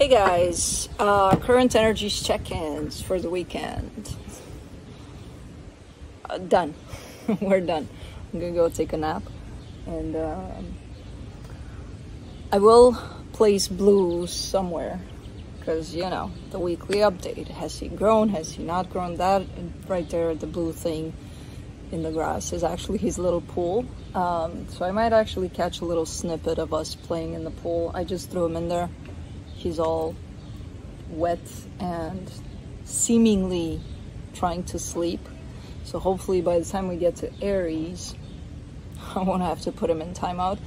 Hey guys, current energies check-ins for the weekend. Done. We're done. I'm gonna go take a nap, and I will place Blue somewhere, because you know, the weekly update. Has he grown? Has he not grown? That right there, the blue thing in the grass, is actually his little pool. So I might actually catch a little snippet of us playing in the pool. I just threw him in there. He's all wet and seemingly trying to sleep. So hopefully by the time we get to Aries, I won't have to put him in timeout.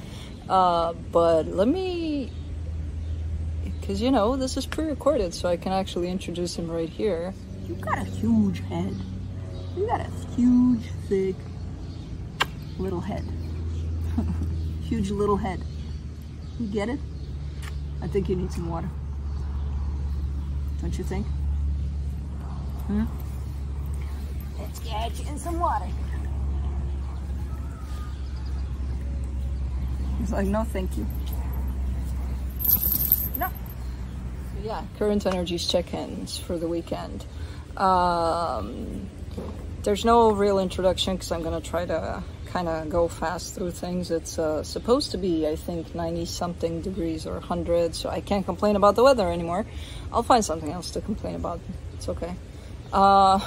But let me, because you know, this is pre-recorded, so I can actually introduce him right here. You got a huge head. You got a huge, thick, little head. Huge little head. You get it? I think you need some water. Don't you think? Let's get you in some water. He's like, no, thank you. No. Yeah, current energies check-ins for the weekend. There's no real introduction because I'm gonna try to kind of go fast through things. It's supposed to be, I think, 90-something degrees or 100, so I can't complain about the weather anymore. I'll find something else to complain about. It's okay. I'm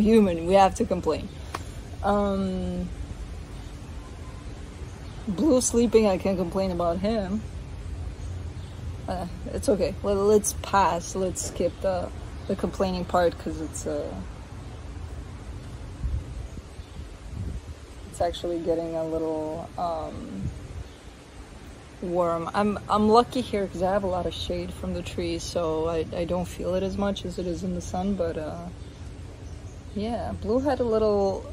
human. We have to complain. Blue sleeping, I can't complain about him. It's okay. Let's pass. Let's skip the complaining part, because it's actually getting a little warm. I'm lucky here because I have a lot of shade from the trees, so I don't feel it as much as it is in the sun. But yeah, Blue had a little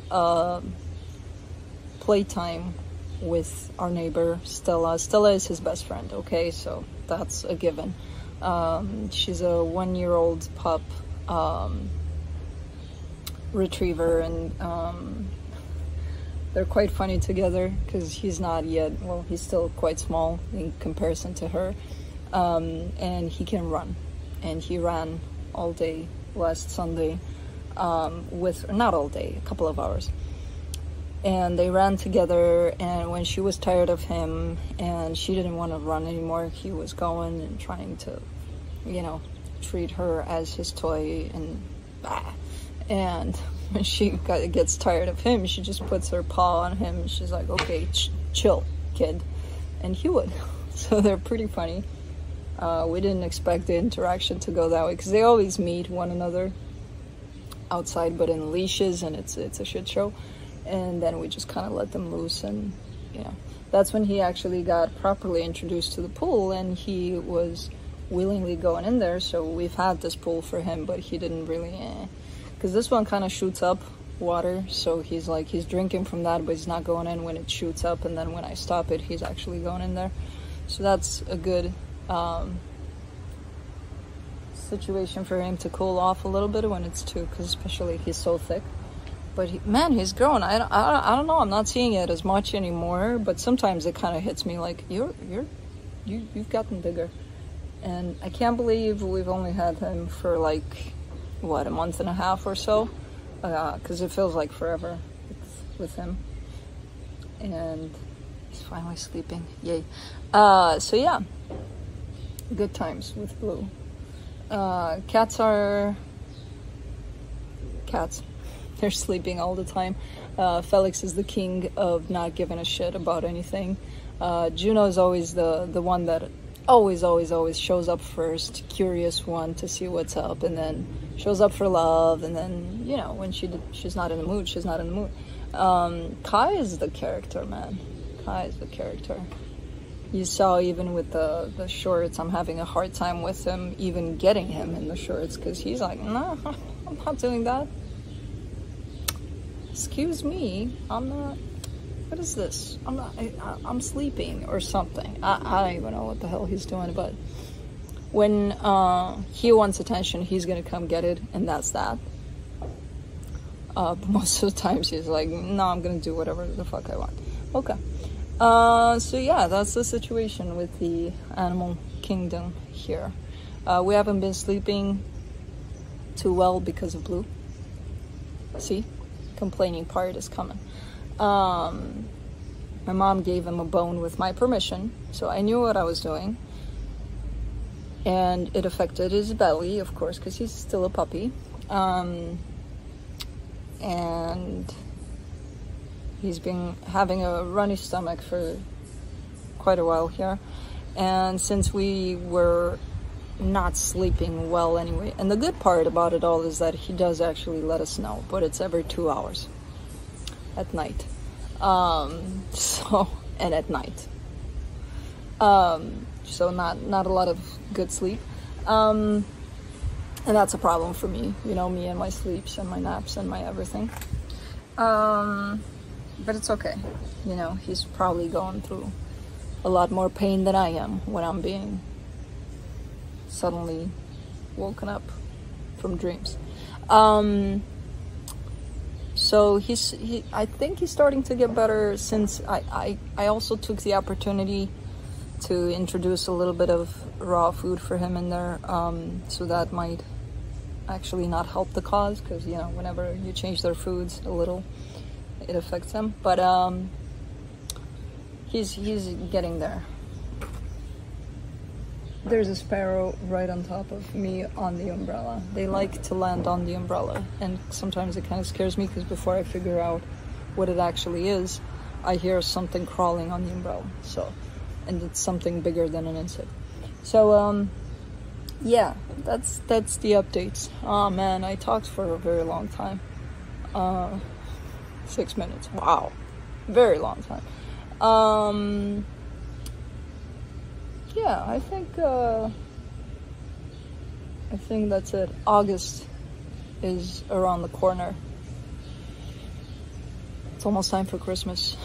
playtime with our neighbor Stella. Stella is his best friend, okay, so that's a given. She's a 1-year-old pup retriever, and they're quite funny together because he's not yet, well, he's still quite small in comparison to her, and he can run, and he ran all day last Sunday, not all day, a couple of hours, and they ran together. And when she was tired of him and she didn't want to run anymore, he was going and trying to, you know, treat her as his toy, and when she gets tired of him, she just puts her paw on him and she's like, okay, chill, kid. And he would. So they're pretty funny. We didn't expect the interaction to go that way because they always meet one another outside, but in leashes, and it's a shit show. And then we just kind of let them loose, and you know, that's when he actually got properly introduced to the pool, and he was willingly going in there. So we've had this pool for him, but he didn't really, because this one kind of shoots up water, so he's drinking from that, but he's not going in when it shoots up, and then when I stop it, he's actually going in there. So that's a good situation for him to cool off a little bit when it's too, because especially he's so thick. But man, he's grown. I don't know, I'm not seeing it as much anymore, but sometimes it kind of hits me like, you've gotten bigger. And I can't believe we've only had him for like, what, a month and a half or so, because it feels like forever with him. And he's finally sleeping, yay. So yeah, good times with Blue. Cats are cats. They're sleeping all the time. Felix is the king of not giving a shit about anything. Juno is always the one that always shows up first, curious one to see what's up, and then shows up for love, and then, you know, when she's not in the mood, she's not in the mood. Kai is the character, man. Kai is the character. You saw even with the shorts, I'm having a hard time with him, even getting him in the shorts, because he's like, no, I'm not doing that. Excuse me, I'm not, what is this? I'm sleeping or something. I don't even know what the hell he's doing, but when he wants attention, he's gonna come get it, and that's that. But most of the times he's like, no, I'm gonna do whatever the fuck I want. Okay. So yeah, that's the situation with the animal kingdom here. We haven't been sleeping too well because of Blue. See, complaining part is coming. My mom gave him a bone with my permission, so I knew what I was doing. And it affected his belly, of course, because he's still a puppy. And he's been having a runny stomach for quite a while here. And since we were not sleeping well anyway, and the good part about it all is that he does actually let us know, but it's every 2 hours at night. And at night. So not a lot of good sleep. And that's a problem for me, you know, me and my sleeps and my naps and my everything. But it's okay. You know, he's probably going through a lot more pain than I am when I'm being suddenly woken up from dreams. So I think he's starting to get better, since I also took the opportunity to introduce a little bit of raw food for him in there. So that might actually not help the cause, because, you know, whenever you change their foods a little, it affects them. But he's getting there. There's a sparrow right on top of me on the umbrella. They like to land on the umbrella, and sometimes it kind of scares me, because before I figure out what it actually is, I hear something crawling on the umbrella. So, and it's something bigger than an insect. So yeah, that's the updates. Oh man, I talked for a very long time. 6 minutes. Wow, very long time. Yeah, I think that's it. August is around the corner. It's almost time for Christmas.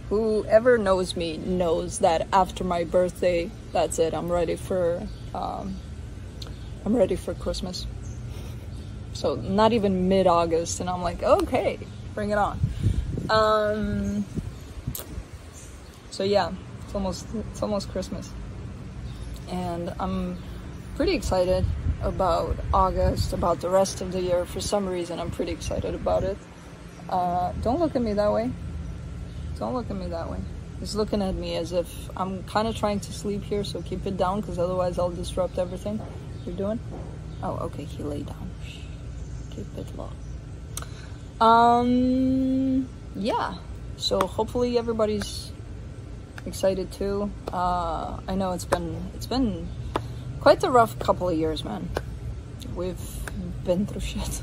Whoever knows me knows that after my birthday, that's it. I'm ready for Christmas. So not even mid-August, and I'm like, okay, bring it on. So yeah. It's almost Christmas, and I'm pretty excited about August, about the rest of the year. For some reason, I'm pretty excited about it. Don't look at me that way. Don't look at me that way. He's looking at me as if I'm kind of trying to sleep here, so keep it down, because otherwise I'll disrupt everything you're doing. Oh, okay, he lay down. Keep it low. Yeah. So hopefully everybody's excited too. I know it's been quite a rough couple of years, man. We've been through shit,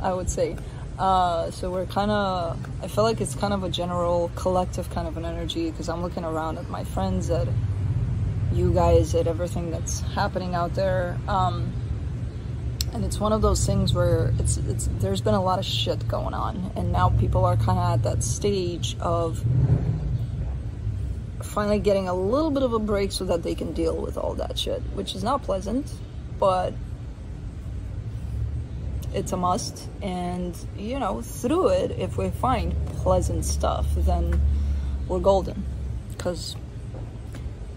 I would say. So we're kind of, I feel like it's kind of a general collective kind of an energy, because I'm looking around at my friends, at you guys, at everything that's happening out there. And it's one of those things where there's been a lot of shit going on, and now people are kind of at that stage of finally getting a little bit of a break so that they can deal with all that shit, which is not pleasant, but it's a must. And, you know, through it, if we find pleasant stuff, then we're golden, because,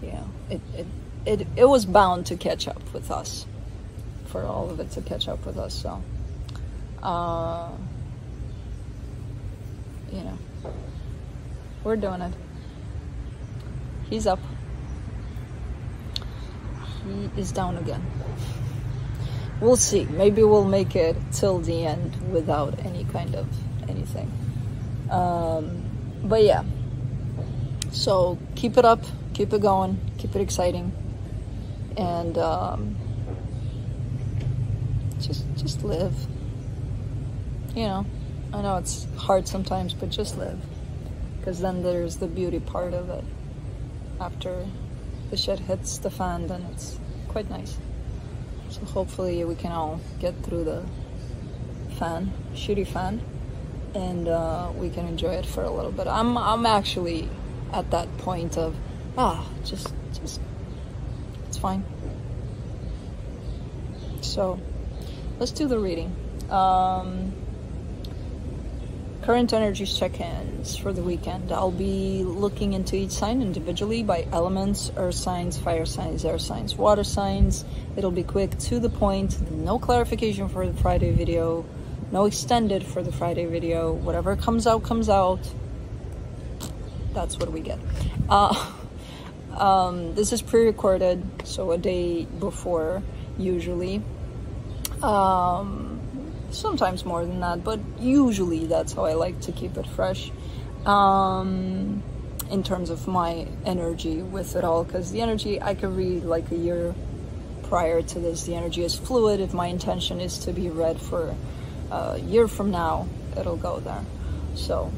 you know, it was bound to catch up with us, for all of it to catch up with us. So you know, we're doing it. He's up. He is down again. We'll see. Maybe we'll make it till the end without any kind of anything. But yeah. So keep it up. Keep it going. Keep it exciting. And just live. You know, I know it's hard sometimes, but just live. Because then there's the beauty part of it. After the shit hits the fan, then it's quite nice. So hopefully we can all get through the shitty fan, and we can enjoy it for a little bit. I'm actually at that point of, just it's fine. So let's do the reading. Current energies check-ins for the weekend. I'll be looking into each sign individually by elements: earth signs, fire signs, air signs, water signs. It'll be quick, to the point, no clarification for the Friday video, no extended for the Friday video. Whatever comes out, comes out. That's what we get. This is pre-recorded, so a day before, usually. Sometimes more than that, but usually that's how I like to keep it fresh. In terms of my energy with it all, because the energy I could read like a year prior to this. The energy is fluid. If my intention is to be read for a year from now, it'll go there. So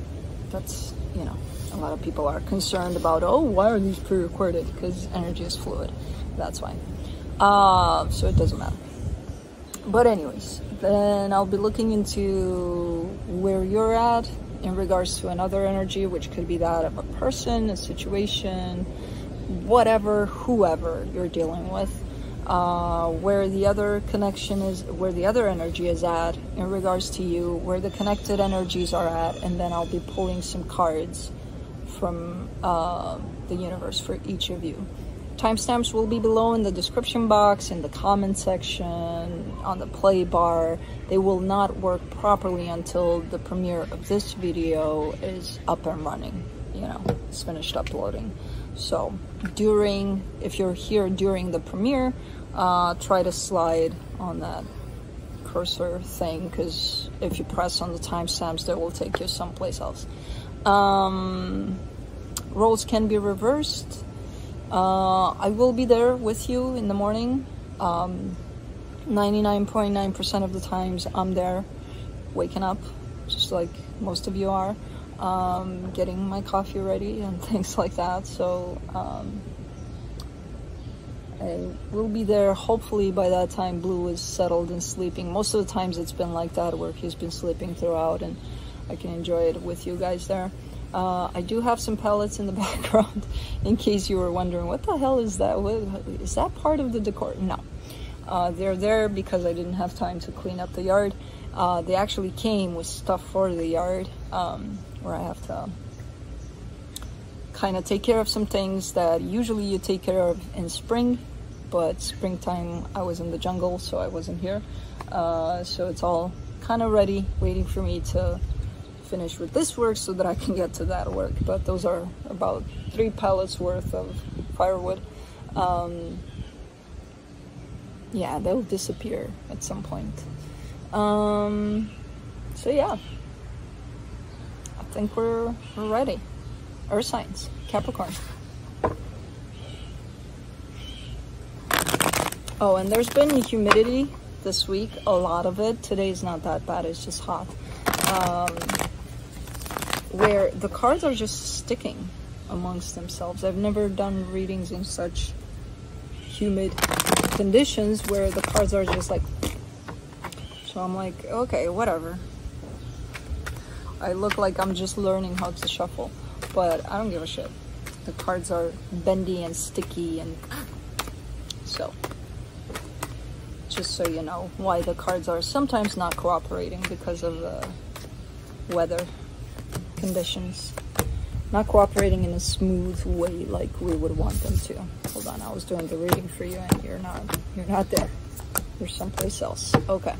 that's, you know, a lot of people are concerned about, oh, why are these pre-recorded? Because energy is fluid. That's why. So it doesn't matter. But anyways, then I'll be looking into where you're at in regards to another energy, which could be that of a person, a situation, whatever, whoever you're dealing with, where the other connection is, where the other energy is at in regards to you, where the connected energies are at, and then I'll be pulling some cards from the universe for each of you. Timestamps will be below in the description box, in the comment section, on the play bar. They will not work properly until the premiere of this video is up and running. You know, it's finished uploading. So if you're here during the premiere, try to slide on that cursor thing, because if you press on the timestamps, that will take you someplace else. Roles can be reversed. I will be there with you in the morning. 99.9% of the times I'm there, waking up, just like most of you are, getting my coffee ready and things like that. So I will be there. Hopefully by that time Blue is settled and sleeping. Most of the times it's been like that, where he's been sleeping throughout, and I can enjoy it with you guys there. I do have some pellets in the background, in case you were wondering, what the hell is that? Is that part of the decor? No. They're there because I didn't have time to clean up the yard. They actually came with stuff for the yard, where I have to kind of take care of some things that usually you take care of in spring, but springtime I was in the jungle, so I wasn't here. So it's all kind of ready, waiting for me to finish with this work so that I can get to that work. But those are about 3 pallets worth of firewood. Yeah, they'll disappear at some point. So yeah, I think we're ready. Earth signs, Capricorn. Oh, and there's been humidity this week, a lot of it. Today's not that bad, it's just hot. Where the cards are just sticking amongst themselves. I've never done readings in such humid conditions where the cards are just like, so I'm like, okay, whatever. I look like I'm just learning how to shuffle, but I don't give a shit. The cards are bendy and sticky, and so just so you know why the cards are sometimes not cooperating, because of the weather conditions, not cooperating in a smooth way like we would want them to. Hold on, I was doing the reading for you and you're not there. You're someplace else. Okay.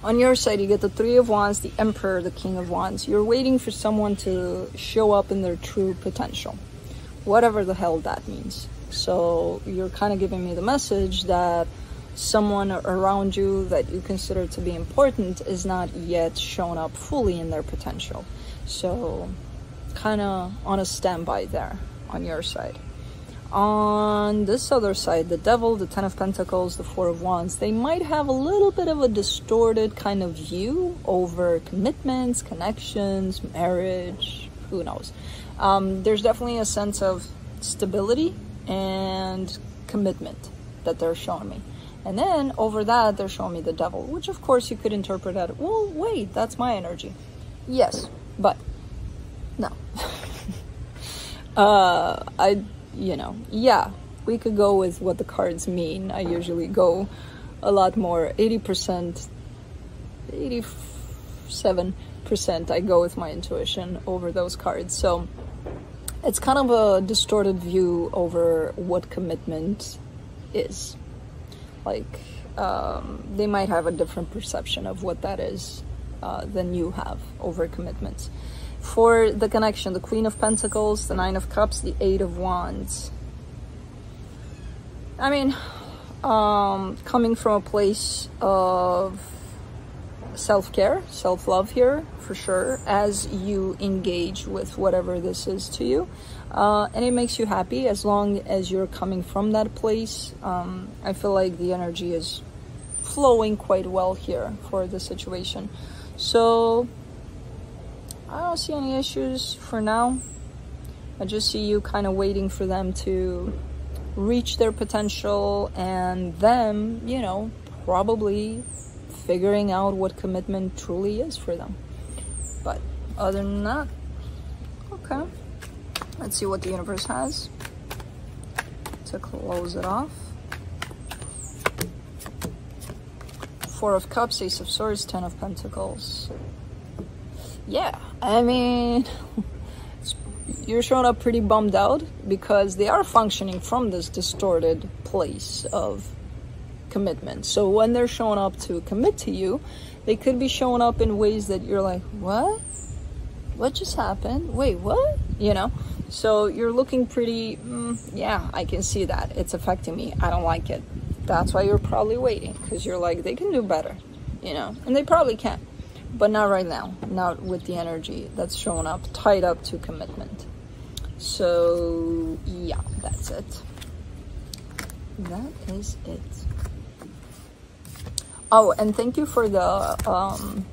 On your side, you get the 3 of Wands, the Emperor, the King of Wands. You're waiting for someone to show up in their true potential, whatever the hell that means. So you're kind of giving me the message that someone around you that you consider to be important is not yet shown up fully in their potential. So kind of on a standby there on your side. On this other side, the Devil, the 10 of Pentacles, the 4 of Wands, they might have a little bit of a distorted kind of view over commitments, connections, marriage, who knows. There's definitely a sense of stability and commitment that they're showing me. And then over that, they're showing me the Devil, which of course you could interpret as, well, wait, that's my energy. Yes, but no. You know, yeah, we could go with what the cards mean. I usually go a lot more, 87% 100% I go with my intuition over those cards. So it's kind of a distorted view over what commitment is. Like, they might have a different perception of what that is than you have over commitments. For the connection, the Queen of Pentacles, the Nine of Cups, the Eight of Wands. I mean, coming from a place of self-care, self-love here, for sure, as you engage with whatever this is to you. And it makes you happy as long as you're coming from that place. I feel like the energy is flowing quite well here for the situation. So I don't see any issues for now. I just see you kind of waiting for them to reach their potential, and them, you know, probably figuring out what commitment truly is for them. But other than that, okay. Let's see what the universe has to close it off. Four of Cups, Ace of Swords, Ten of Pentacles. Yeah, I mean, you're showing up pretty bummed out because they are functioning from this distorted place of commitment. So when they're showing up to commit to you, they could be showing up in ways that you're like, what? What just happened? Wait, what? You know? So you're looking pretty, yeah, I can see that. It's affecting me. I don't like it. That's why you're probably waiting, because you're like, they can do better, you know? And they probably can. But not right now, not with the energy that's showing up, tied up to commitment. So, yeah, that's it. That is it. Oh, and thank you for the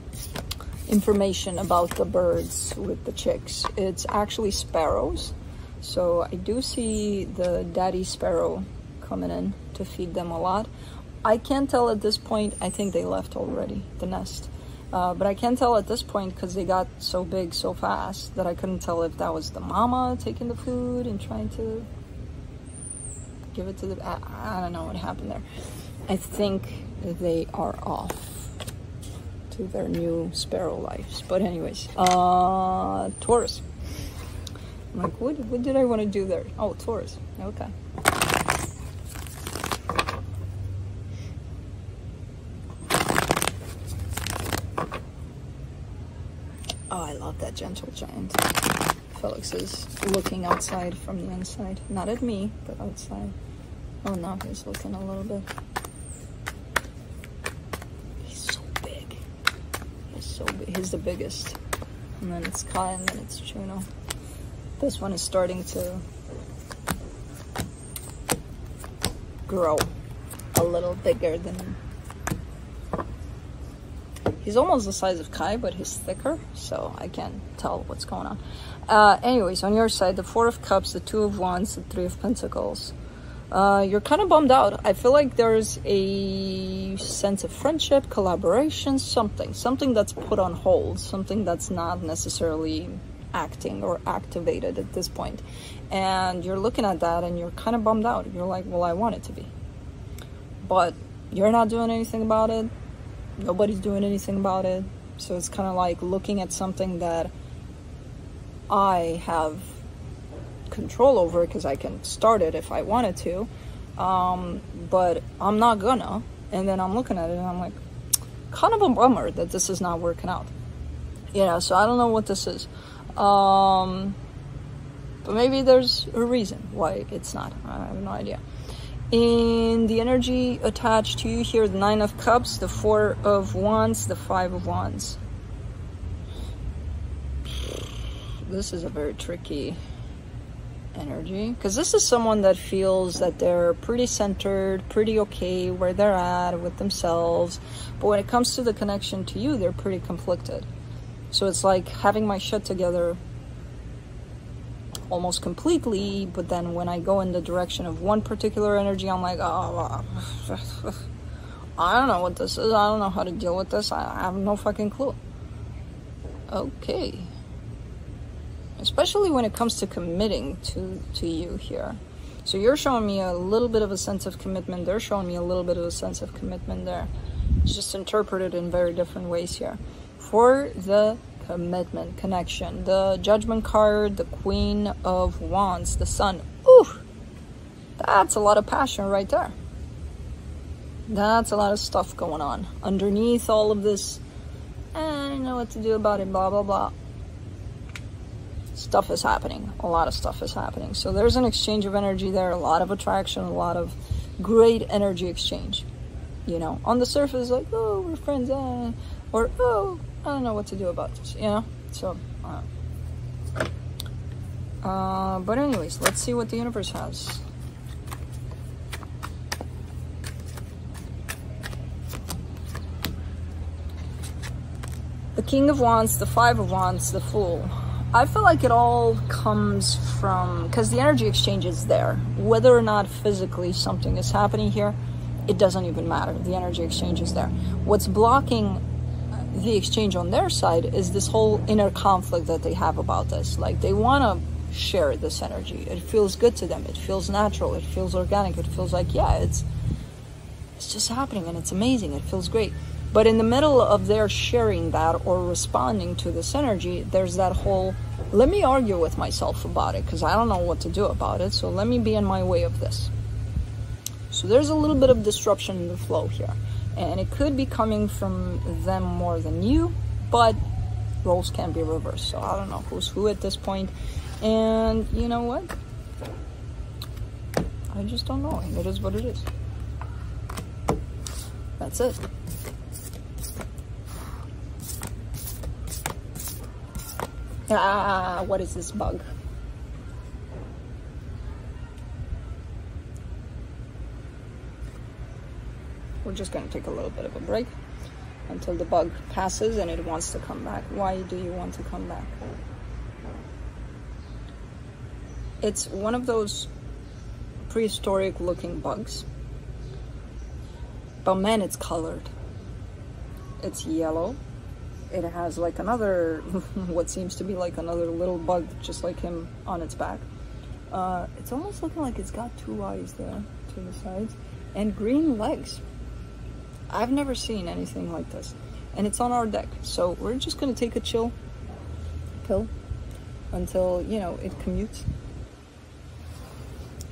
information about the birds with the chicks. It's actually sparrows. So I do see the daddy sparrow coming in to feed them a lot. I can't tell at this point. I think they left already, the nest. But I can't tell at this point because they got so big so fast that I couldn't tell if that was the mama taking the food and trying to give it to the... I don't know what happened there. I think they are off to their new sparrow lives. But anyways, Taurus. I'm like, what did I want to do there? Oh, Taurus. Okay. Oh, I love that gentle giant. Felix is looking outside from the inside. Not at me, but outside. Oh no, he's looking a little bit. He's so big. He's so big. He's the biggest. And then it's Kai, and then it's Juno. This one is starting to grow a little bigger than... He's almost the size of Kai, but he's thicker, so I can't tell what's going on. Anyways, on your side, the Four of Cups, the Two of Wands, the Three of Pentacles. You're kind of bummed out. I feel like there's a sense of friendship, collaboration, something that's put on hold, something that's not necessarily acting or activated at this point. And you're looking at that and you're kind of bummed out. You're like, well, I want it to be. But you're not doing anything about it. Nobody's doing anything about it. So it's kind of like looking at something that I have control over because I can start it if I wanted to, but I'm not gonna. And then I'm looking at it and I'm like, kind of a bummer that this is not working out. Yeah, so I don't know what this is, but maybe there's a reason why it's not. I have no idea. In the energy attached to you here, the Nine of Cups, the Four of Wands, the Five of Wands. This is a very tricky energy, because this is someone that feels that they're pretty centered, pretty okay where they're at with themselves, but when it comes to the connection to you, they're pretty conflicted. So it's like having my shit together almost completely, but then when I go in the direction of one particular energy, I'm like, oh, I don't know what this is. I don't know how to deal with this. I have no fucking clue. Okay. Especially when it comes to committing to you here. So you're showing me a little bit of a sense of commitment. They're showing me a little bit of a sense of commitment there. It's just interpreted in very different ways here. For the commitment, connection. The Judgment card, the Queen of Wands, the Sun. Ooh, that's a lot of passion right there. That's a lot of stuff going on underneath all of this. I don't know what to do about it, blah blah blah. Stuff is happening. A lot of stuff is happening. So there's an exchange of energy there, a lot of attraction, a lot of great energy exchange. You know, on the surface, like, oh, we're friends, or oh, I don't know what to do about this, you know. So but anyways, let's see what the universe has. The King of Wands, the Five of Wands, the Fool. I feel like it all comes from, because the energy exchange is there. Whether or not physically something is happening here, it doesn't even matter. The energy exchange is there. What's blocking the exchange on their side is this whole inner conflict that they have about this. Like, they want to share this energy. It feels good to them. It feels natural. It feels organic. It feels like, yeah, it's just happening and it's amazing. It feels great. But in the middle of their sharing that or responding to this energy, there's that whole, let me argue with myself about it because I don't know what to do about it. So let me be in my way of this. So there's a little bit of disruption in the flow here. And it could be coming from them more than you, but roles can be reversed. So I don't know who's who at this point. And you know what? I just don't know. It is what it is. That's it. Ah, what is this bug? We're just going to take a little bit of a break until the bug passes and it wants to come back. Why do you want to come back? It's one of those prehistoric looking bugs. But man, it's colored. It's yellow. It has like another, what seems to be like another little bug, just like him on its back. It's almost looking like it's got two eyes there to the sides and green legs. I've never seen anything like this. And it's on our deck. So we're just going to take a chill pill until, you know, it commutes.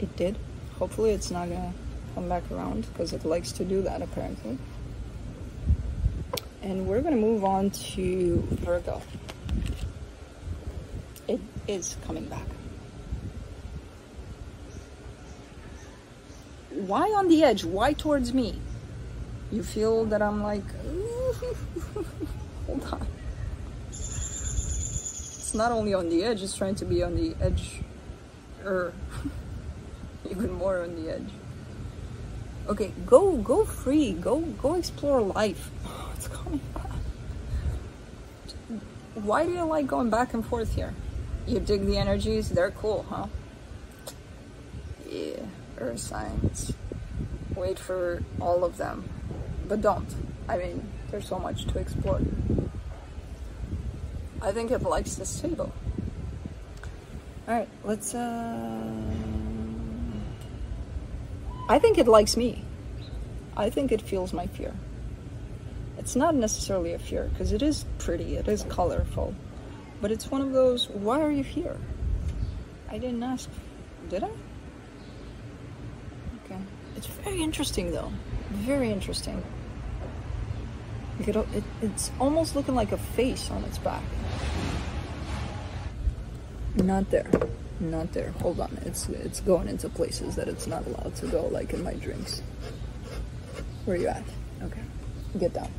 It did. Hopefully it's not going to come back around because it likes to do that apparently. And we're going to move on to Virgo. It is coming back. Why on the edge? Why towards me? You feel that I'm like, hold on. It's not only on the edge, it's trying to be on the edge, even more on the edge. Okay, go free, go explore life. Oh, it's coming back. Why do you like going back and forth here? You dig the energies? They're cool, huh? Yeah, earth signs. Wait for all of them. But don't. I mean, there's so much to explore. I think it likes this table. Alright, let's I think it likes me. I think it feels my fear. It's not necessarily a fear, because it is pretty, it is colorful. But it's one of those, why are you here? I didn't ask. Did I? Okay. It's very interesting though. Very interesting. It's almost looking like a face on its back. Not there. Not there. Hold on. It's going into places that it's not allowed to go, like in my drinks. Where are you at? Okay. Get down.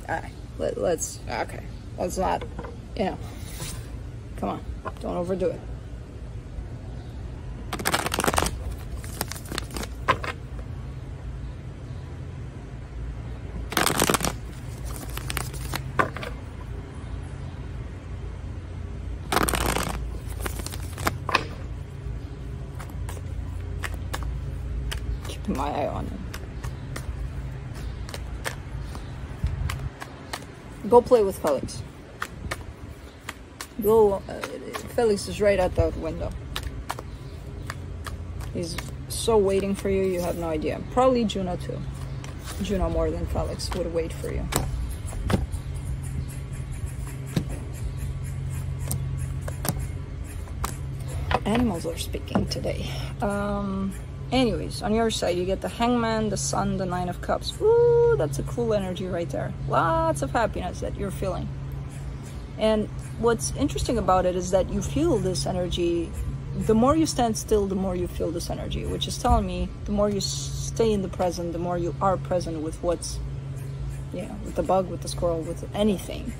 Alright. Let's okay. Let's not, you know. Come on. Don't overdo it. Keeping my eye on him. Go play with Felix. Go, Felix is right at that window. He's so waiting for you, you have no idea. Probably Juno too. Juno more than Felix would wait for you. animals are speaking today. Anyways, on your side, you get the Hangman, the Sun, the Nine of Cups. Ooh, that's a cool energy right there. Lots of happiness that you're feeling. And what's interesting about it is that you feel this energy. The more you stand still, the more you feel this energy, which is telling me the more you stay in the present, the more you are present with what's, you know, with the bug, with the squirrel, with anything,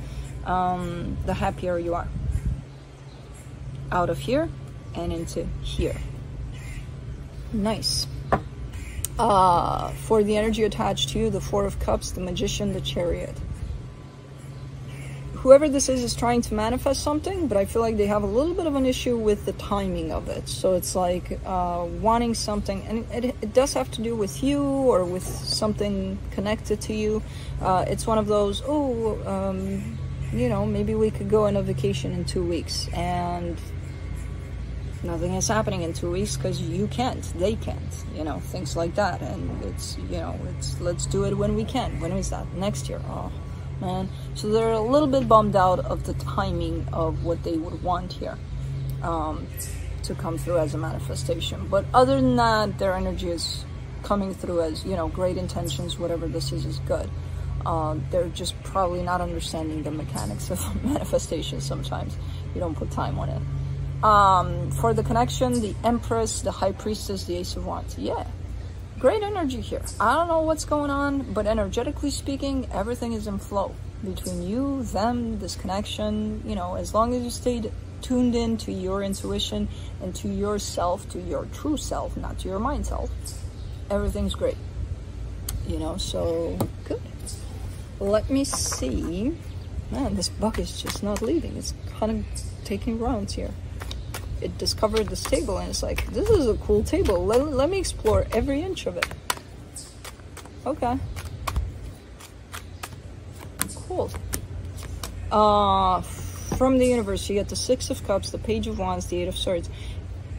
the happier you are. Out of here and into here. Nice. For the energy attached to you, the Four of Cups, the Magician, the Chariot. Whoever this is trying to manifest something, but I feel like they have a little bit of an issue with the timing of it. So it's like wanting something, and it does have to do with you or with something connected to you. It's one of those, you know, maybe we could go on a vacation in 2 weeks, and nothing is happening in 2 weeks because you can't, they can't, you know, things like that. And it's, you know, it's, let's do it when we can. When is that? Next year. Oh man. So they're a little bit bummed out of the timing of what they would want here to come through as a manifestation. But other than that, their energy is coming through as, you know, great intentions. Whatever this is good. They're just probably not understanding the mechanics of manifestation. Sometimes you don't put time on it. For the connection, the Empress, the High Priestess, the Ace of Wands. Yeah, great energy here. I don't know what's going on, but energetically speaking, everything is in flow between you, them, this connection. You know, as long as you stayed tuned in to your intuition and to yourself, to your true self, not to your mind self, everything's great. You know, so good. Let me see. Man, this bug is just not leaving. It's kind of taking rounds here. It discovered this table and it's like, this is a cool table. Let me explore every inch of it. Okay. Cool. From the universe, you get the Six of Cups, the Page of Wands, the Eight of Swords.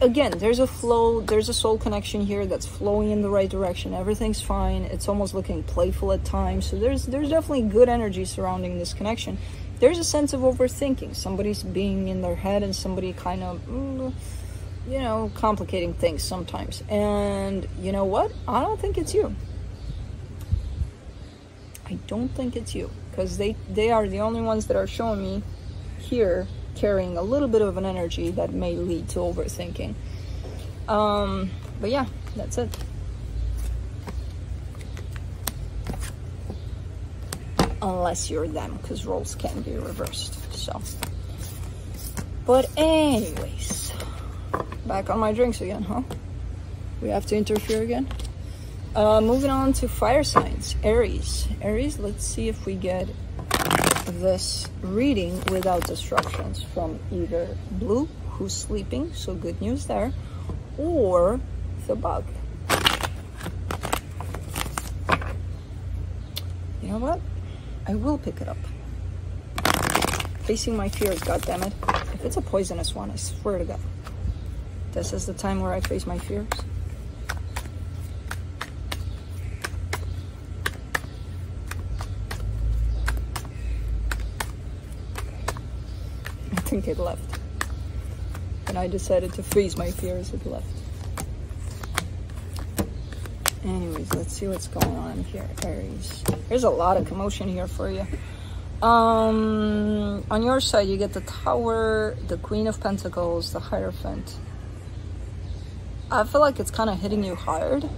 Again, there's a flow, there's a soul connection here that's flowing in the right direction. Everything's fine. It's almost looking playful at times. So there's definitely good energy surrounding this connection. There's a sense of overthinking. Somebody's being in their head and somebody kind of, you know, complicating things sometimes. And you know what? I don't think it's you. I don't think it's you. Because they are the only ones that are showing me here carrying a little bit of an energy that may lead to overthinking. But yeah, that's it. Unless you're them, because roles can be reversed. So, but anyways, back on my drinks again, huh? We have to interfere again. Moving on to fire signs. Aries. Aries, let's see if we get this reading without disruptions from either Blue, who's sleeping, so good news there, or the bug. You know what? I will pick it up. Facing my fears, goddammit. If it's a poisonous one, I swear to God. This is the time where I face my fears. I think it left. When I decided to freeze my fears, it left. Anyways, let's see what's going on here, Aries. There's a lot of commotion here for you. On your side, you get the Tower, the Queen of Pentacles, the Hierophant. I feel like it's kind of hitting you hard,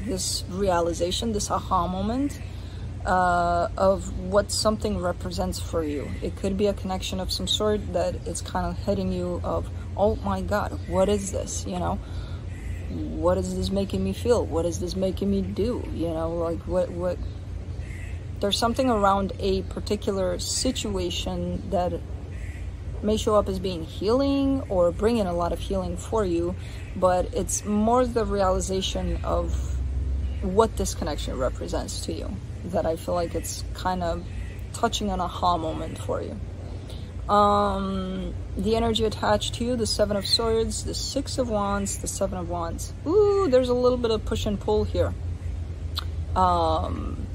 this realization, this aha moment of what something represents for you. It could be a connection of some sort that it's kind of hitting you of, oh my God, what is this, you know? What is this making me feel? What is this making me do? You know, like what there's something around a particular situation that may show up as being healing or bringing a lot of healing for you, but it's more the realization of what this connection represents to you that I feel like it's kind of touching an aha moment for you. The energy attached to you, the Seven of Swords, the Six of Wands, the Seven of Wands. Ooh, there's a little bit of push and pull here.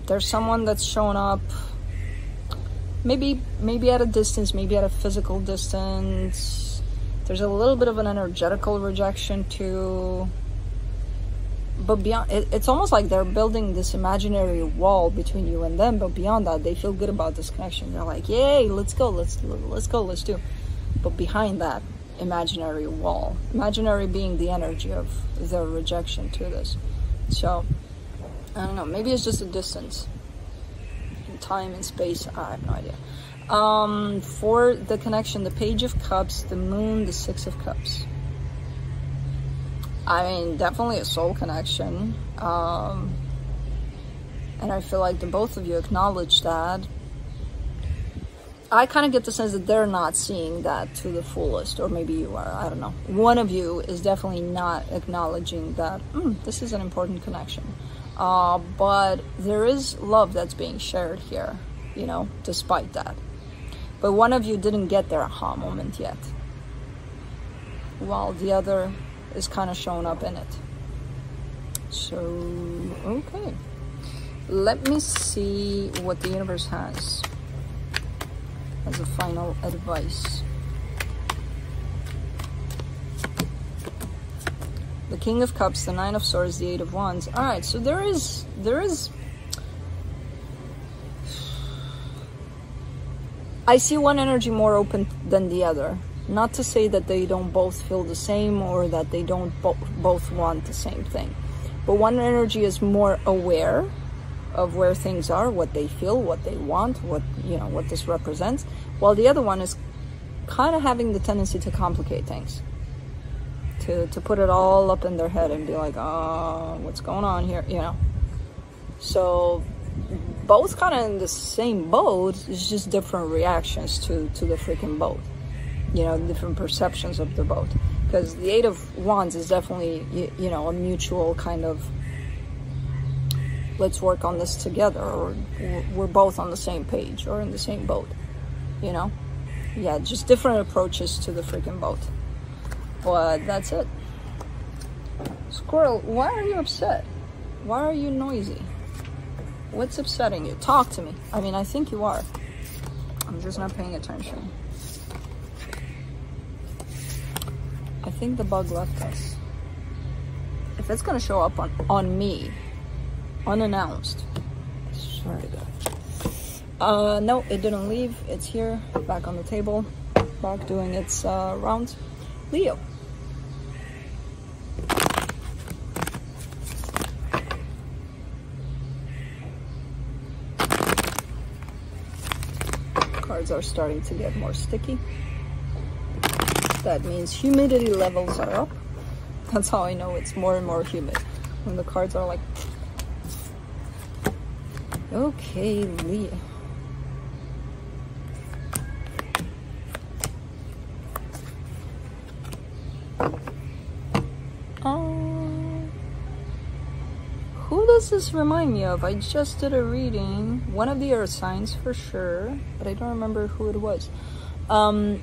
There's someone that's shown up, maybe at a distance, maybe at a physical distance. There's a little bit of an energetical rejection too. But beyond, it's almost like they're building this imaginary wall between you and them. But beyond that, they feel good about this connection. They're like, yay, let's go, let's go, let's do. But behind that imaginary wall, imaginary being the energy of their rejection to this. So, I don't know, maybe it's just a distance. In time and space, I have no idea. For the connection, the Page of Cups, the Moon, the Six of Cups. I mean, definitely a soul connection. And I feel like the both of you acknowledge that. I kind of get the sense that they're not seeing that to the fullest, or maybe you are, I don't know. One of you is definitely not acknowledging that, this is an important connection. But there is love that's being shared here, you know, despite that. But one of you didn't get their aha moment yet, while the other is kind of showing up in it. So, okay. Let me see what the universe has as a final advice. The King of Cups, the Nine of Swords, the Eight of Wands. All right, so there is I see one energy more open than the other. Not to say that they don't both feel the same, or that they don't both want the same thing. But one energy is more aware of where things are, what they feel, what they want, what, you know, what this represents. While the other one is kind of having the tendency to complicate things. To put it all up in their head and be like, oh, what's going on here, you know. So both kind of in the same boat, it's just different reactions to the freaking boat. You know, different perceptions of the boat. Because the Eight of Wands is definitely, you know, a mutual kind of, let's work on this together, or we're both on the same page, or in the same boat, you know? Yeah, just different approaches to the freaking boat. But that's it. Squirrel, why are you upset? Why are you noisy? What's upsetting you? Talk to me. I mean, I think you are. I'm just not paying attention. I think the bug left us. If it's gonna show up on me, unannounced, I swear to God. No, it didn't leave. It's here, back on the table, back doing its rounds. Leo. Cards are starting to get more sticky. That means humidity levels are up. That's how I know it's more and more humid. When the cards are like... Okay, Leo. Who does this remind me of? I just did a reading. One of the earth signs for sure, but I don't remember who it was.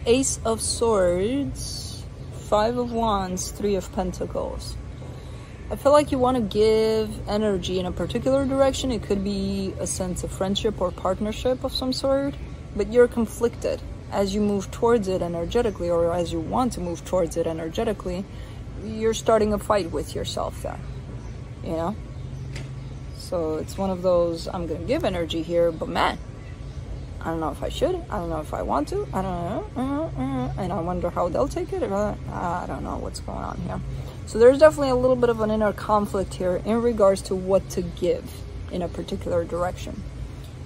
Ace of Swords, Five of Wands, Three of Pentacles. I feel like you want to give energy in a particular direction. It could be a sense of friendship or partnership of some sort, but you're conflicted as you move towards it energetically, or as you want to move towards it energetically. You're starting a fight with yourself there, you know? So it's one of those, I'm gonna give energy here, but man, I don't know if I should. I don't know if I want to. I don't know. And I wonder how they'll take it. I don't know what's going on here. So there's definitely a little bit of an inner conflict here in regards to what to give in a particular direction.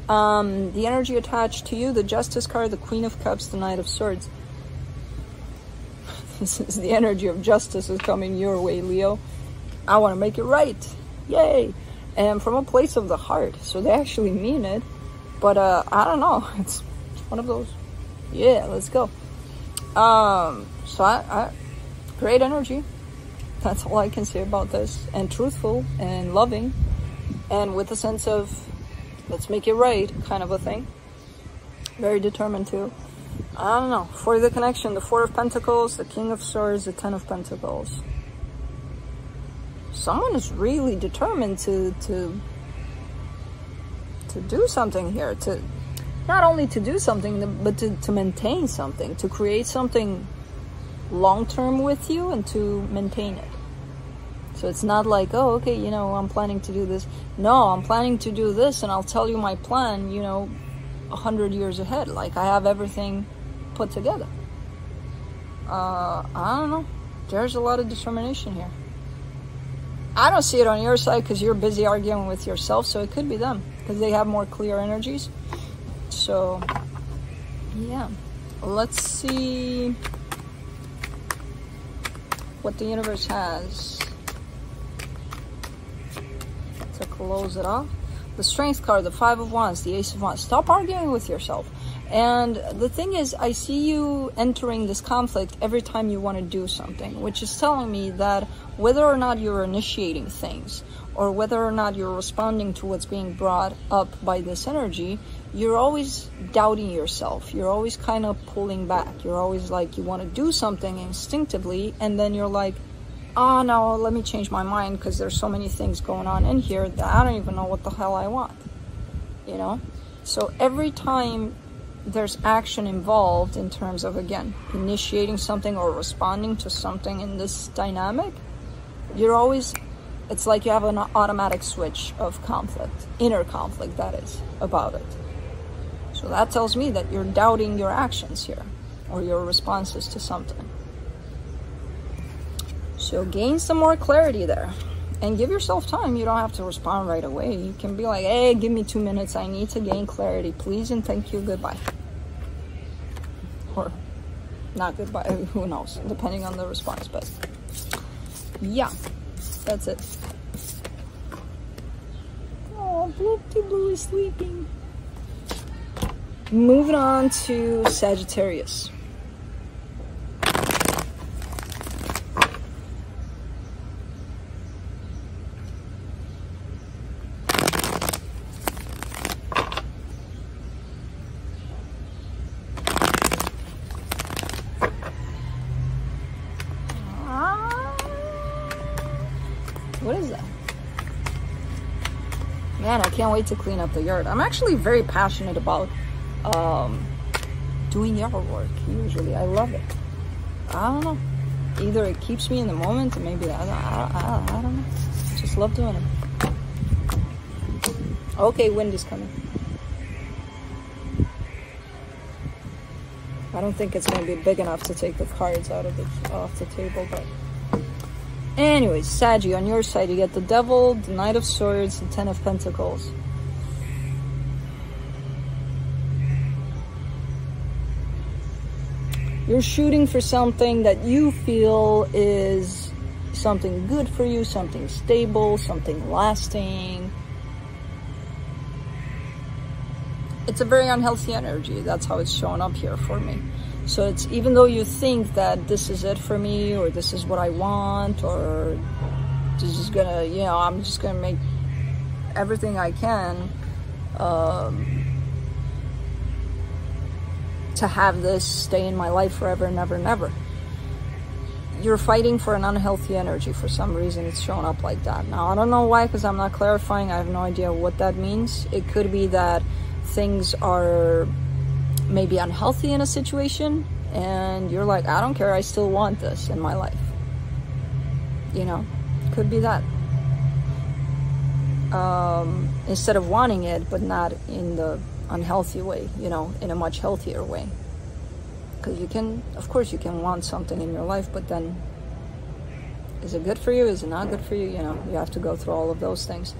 The energy attached to you, the Justice card, the Queen of Cups, the Knight of Swords. This is the energy of justice is coming your way, Leo. I want to make it right. Yay. And from a place of the heart. So they actually mean it. But I don't know, it's one of those, yeah, let's go. So I great energy. That's all I can say about this. And truthful and loving. And with a sense of, let's make it right, kind of a thing. Very determined too. I don't know. For the connection, the Four of Pentacles, the King of Swords, the Ten of Pentacles. Someone is really determined to do something here, to not only to do something, but to maintain something, to create something long-term with you and to maintain it. So it's not like, oh, okay, you know, I'm planning to do this. No, I'm planning to do this, and I'll tell you my plan, you know, 100 years ahead. Like, I have everything put together. I don't know. There's a lot of determination here. I don't see it on your side because you're busy arguing with yourself, so it could be them because they have more clear energies. So, yeah. Let's see what the universe has to close it off. The Strength card, the Five of Wands, the Ace of Wands. Stop arguing with yourself. And the thing is, I see you entering this conflict every time you want to do something, which is telling me that whether or not you're initiating things, or whether or not you're responding to what's being brought up by this energy, you're always doubting yourself. You're always kind of pulling back. You're always like, you want to do something instinctively, and then you're like, oh no, let me change my mind because there's so many things going on in here that I don't even know what the hell I want, you know? So every time there's action involved in terms of, again, initiating something or responding to something in this dynamic, you're always, it's like you have an automatic switch of conflict, inner conflict, that is, about it. So that tells me that you're doubting your actions here, or your responses to something. So gain some more clarity there, and give yourself time. You don't have to respond right away. You can be like, hey, give me 2 minutes. I need to gain clarity, please, and thank you, goodbye. Or not goodbye, who knows, depending on the response, but yeah, that's it. Oh, Blue is sleeping. Moving on to Sagittarius. What is that? Man, I can't wait to clean up the yard. I'm actually very passionate about doing yard work, usually. I love it. I don't know. Either it keeps me in the moment, or maybe I don't know. I just love doing it. Okay, wind is coming. I don't think it's going to be big enough to take the cards out of off the table, but anyways, Saggy, on your side, you get the Devil, the Knight of Swords, and 10 of Pentacles. You're shooting for something that you feel is something good for you, something stable, something lasting. It's a very unhealthy energy. That's how it's showing up here for me. So it's, even though you think that this is it for me, or this is what I want, or this is gonna, you know, I'm just gonna make everything I can to have this stay in my life forever and never, never. You're fighting for an unhealthy energy. For some reason, it's showing up like that. Now, I don't know why, because I'm not clarifying. I have no idea what that means. It could be that things are maybe unhealthy in a situation, and you're like, I don't care, I still want this in my life. You know, could be that. Instead of wanting it, but not in the unhealthy way, you know, in a much healthier way. Because you can, of course, you can want something in your life, but then is it good for you? Is it not good for you? You know, you have to go through all of those things.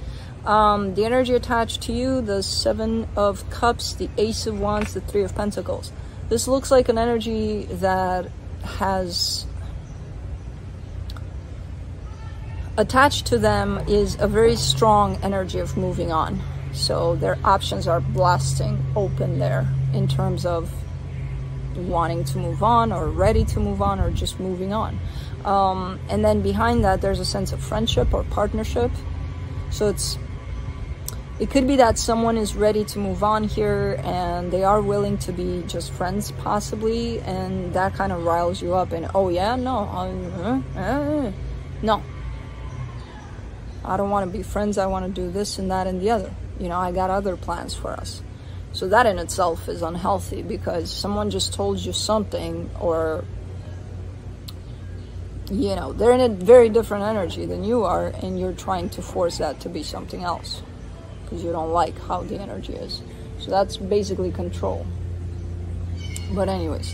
The energy attached to you, the 7 of Cups, the Ace of Wands, the 3 of Pentacles. This looks like an energy that has attached to them is a very strong energy of moving on. So their options are blasting open there in terms of wanting to move on, or ready to move on, or just moving on. And then behind that, there's a sense of friendship or partnership. So it could be that someone is ready to move on here, and they are willing to be just friends, possibly, and that kind of riles you up, and oh yeah, no, no, I don't want to be friends, I want to do this and that and the other. You know, I got other plans for us. So that in itself is unhealthy, because someone just told you something, or you know, they're in a very different energy than you are, and you're trying to force that to be something else because you don't like how the energy is. So that's basically control. But anyways,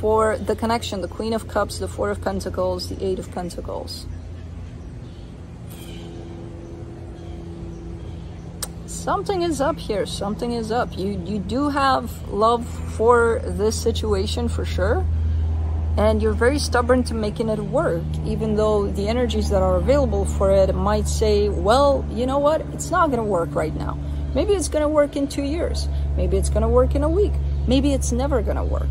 for the connection, the Queen of Cups, the Four of Pentacles, the Eight of Pentacles. Something is up here. Something is up. You do have love for this situation for sure. And you're very stubborn to making it work, even though the energies that are available for it might say, well, you know what? It's not going to work right now. Maybe it's going to work in 2 years. Maybe it's going to work in a week. Maybe it's never going to work.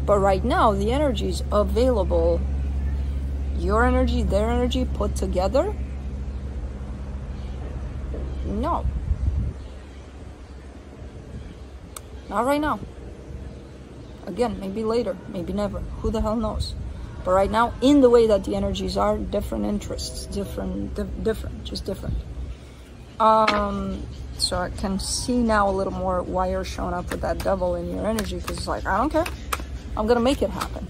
But right now, the energies available, your energy, their energy put together, no. Not right now. Again, maybe later, maybe never. Who the hell knows? But right now, in the way that the energies are, different interests, different, just different. So I can see now a little more why you're showing up with that devil in your energy, because it's like, I don't care. I'm going to make it happen.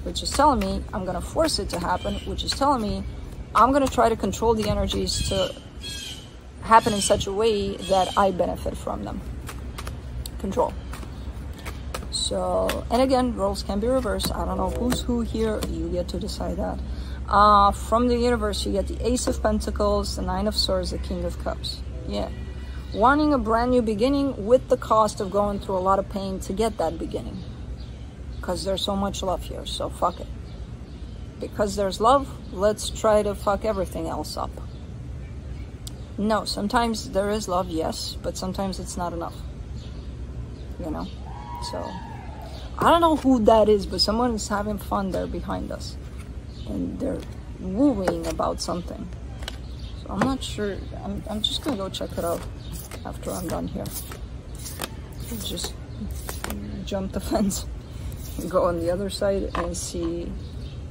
Which is telling me I'm going to force it to happen, which is telling me I'm going to try to control the energies to happen in such a way that I benefit from them. Control. So, and again, roles can be reversed. I don't know who's who here. You get to decide that. From the universe, you get the Ace of Pentacles, the Nine of Swords, the King of Cups. Yeah. Wanting a brand new beginning with the cost of going through a lot of pain to get that beginning. Because there's so much love here, so fuck it. Because there's love, let's try to fuck everything else up. No, sometimes there is love, yes, but sometimes it's not enough. You know? So, I don't know who that is, but someone is having fun there behind us. And they're wooing about something. So I'm not sure. I'm just going to go check it out after I'm done here. Just jump the fence and go on the other side and see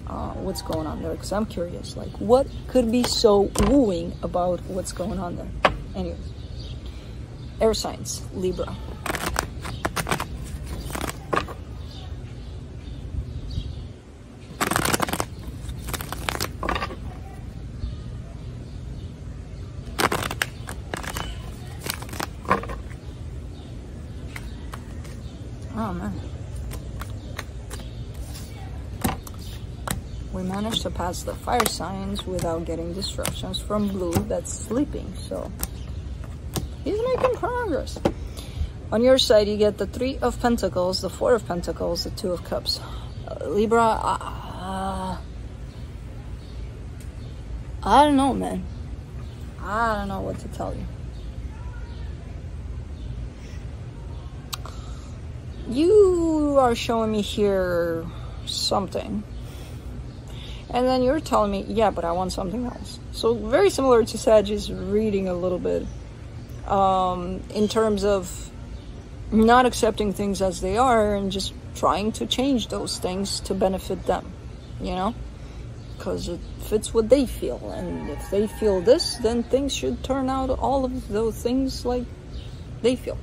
what's going on there. Because I'm curious. Like, what could be so wooing about what's going on there? Anyways. Air signs. Libra. Oh man, we managed to pass the fire signs without getting disruptions from Blue that's sleeping, so he's making progress. On your side, you get the Three of Pentacles, the Four of Pentacles, the Two of Cups. Libra, I don't know, man. I don't know what to tell you. You are showing me here something, and then you're telling me, yeah, but I want something else. So very similar to Sagittarius reading a little bit, in terms of not accepting things as they are and just trying to change those things to benefit them, you know, because it fits what they feel, and if they feel this, then things should turn out all of those things like they feel.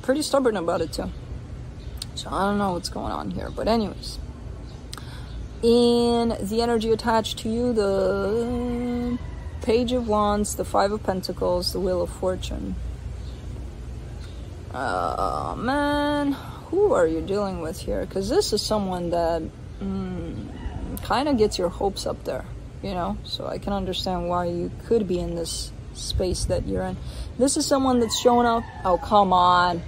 Pretty stubborn about it too. So I don't know what's going on here. But anyways, in the energy attached to you, the Page of Wands, the Five of Pentacles, the Wheel of Fortune. Man, who are you dealing with here? Because this is someone that kind of gets your hopes up there, you know? So I can understand why you could be in this space that you're in. This is someone that's showing up. Oh, come on.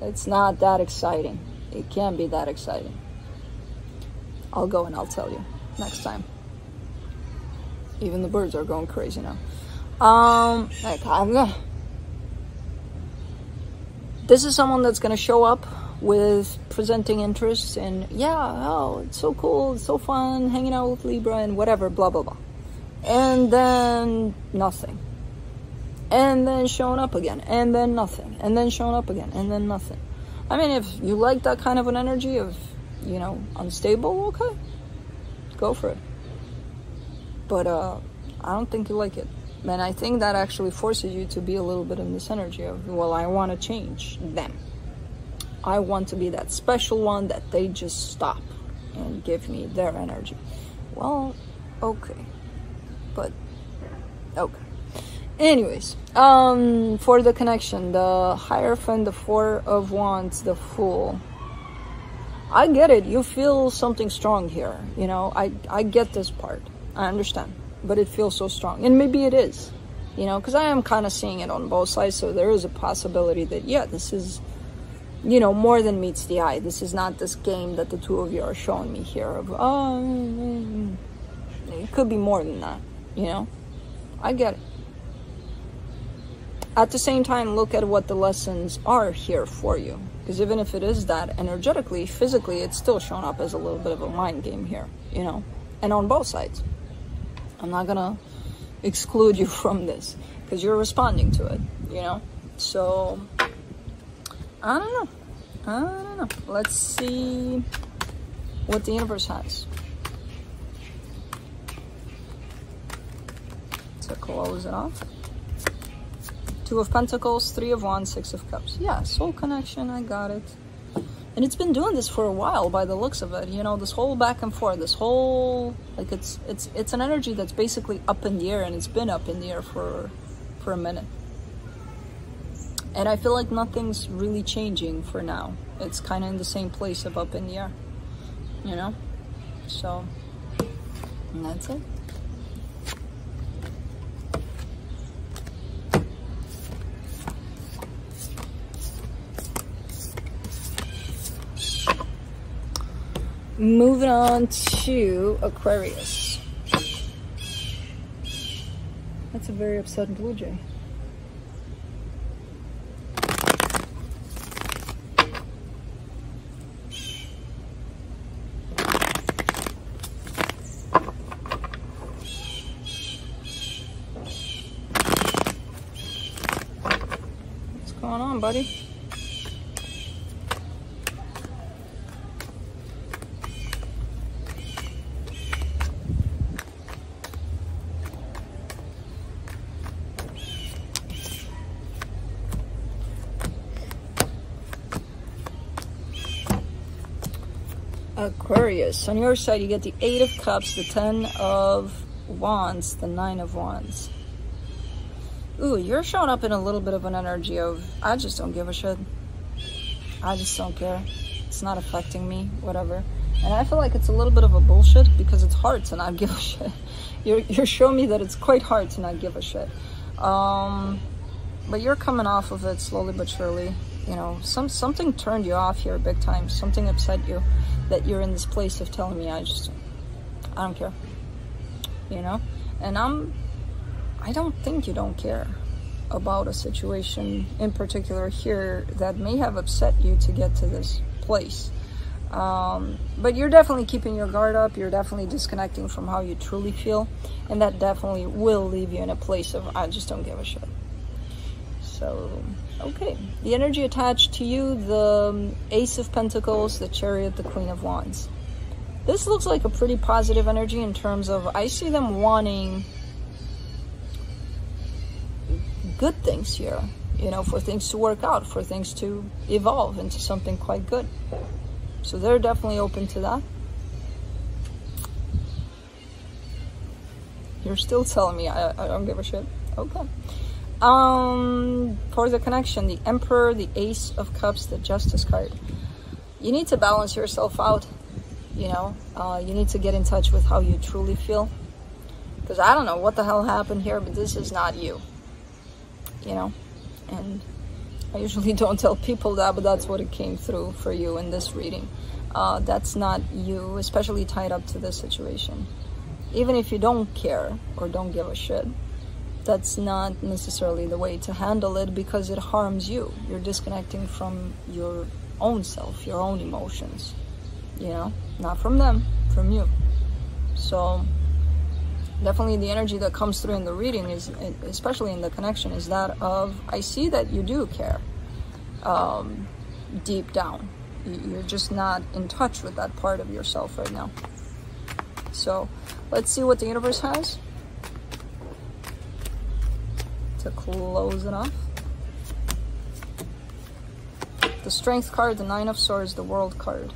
It's not that exciting. It can't be that exciting. I'll go and I'll tell you next time. Even the birds are going crazy now. This is someone that's going to show up with presenting interest and, yeah, oh, it's so cool, it's so fun hanging out with Libra and whatever, blah, blah, blah. And then nothing. And then showing up again. And then nothing. And then showing up again. And then nothing. I mean, if you like that kind of an energy of, you know, unstable, okay. Go for it. But I don't think you like it. And I think that actually forces you to be a little bit in this energy of, well, I want to change them. I want to be that special one that they just stop and give me their energy. Well, okay, but okay. Anyways, for the connection, the Hierophant, the Four of Wands, the Fool. I get it. You feel something strong here. You know, I get this part. I understand. But it feels so strong. And maybe it is. You know, because I am kind of seeing it on both sides. So there is a possibility that, yeah, this is, you know, more than meets the eye. This is not this game that the two of you are showing me here. Of, oh, it could be more than that. You know, I get it. At the same time, look at what the lessons are here for you. Because even if it is that, energetically, physically, it's still showing up as a little bit of a mind game here, you know? And on both sides. I'm not gonna exclude you from this, because you're responding to it, you know? So, I don't know. Let's see what the universe has to close it off. Two of Pentacles, Three of Wands, Six of Cups. Yeah, soul connection, I got it. And it's been doing this for a while by the looks of it. You know, this whole back and forth, this whole, like it's an energy that's basically up in the air, and it's been up in the air for a minute. And I feel like nothing's really changing for now. It's kind of in the same place of up in the air, you know? So, and that's it. Moving on to Aquarius. That's a very upset blue jay. What's going on, buddy? Aquarius, on your side you get the Eight of Cups, the Ten of Wands, the Nine of Wands. Ooh, you're showing up in a little bit of an energy of, I just don't give a shit. I just don't care. It's not affecting me, whatever. And I feel like it's a little bit of a bullshit, because it's hard to not give a shit. You're showing me that it's quite hard to not give a shit. But you're coming off of it slowly but surely. You know, something turned you off here big time. Something upset you, that you're in this place of telling me I don't care, you know? And I don't think you don't care about a situation in particular here that may have upset you to get to this place. But you're definitely keeping your guard up. You're definitely disconnecting from how you truly feel. And that definitely will leave you in a place of, I just don't give a shit. So, okay. The energy attached to you, the Ace of Pentacles, the Chariot, the Queen of Wands. This looks like a pretty positive energy in terms of, I see them wanting good things here, you know, for things to work out, for things to evolve into something quite good. So they're definitely open to that. You're still telling me I don't give a shit. Okay. For the connection, the Emperor, the Ace of Cups, the Justice card. You need to balance yourself out, you know. You need to get in touch with how you truly feel. Because I don't know what the hell happened here, but this is not you. You know, and I usually don't tell people that, but that's what it came through for you in this reading. That's not you, especially tied up to this situation. Even if you don't care or don't give a shit, that's not necessarily the way to handle it, because it harms you. You're disconnecting from your own self, your own emotions, you know, not from them, from you. So definitely the energy that comes through in the reading is, especially in the connection, is that of, I see that you do care deep down. You're just not in touch with that part of yourself right now. So let's see what the universe has to close it off. The Strength card, the Nine of Swords, the World card.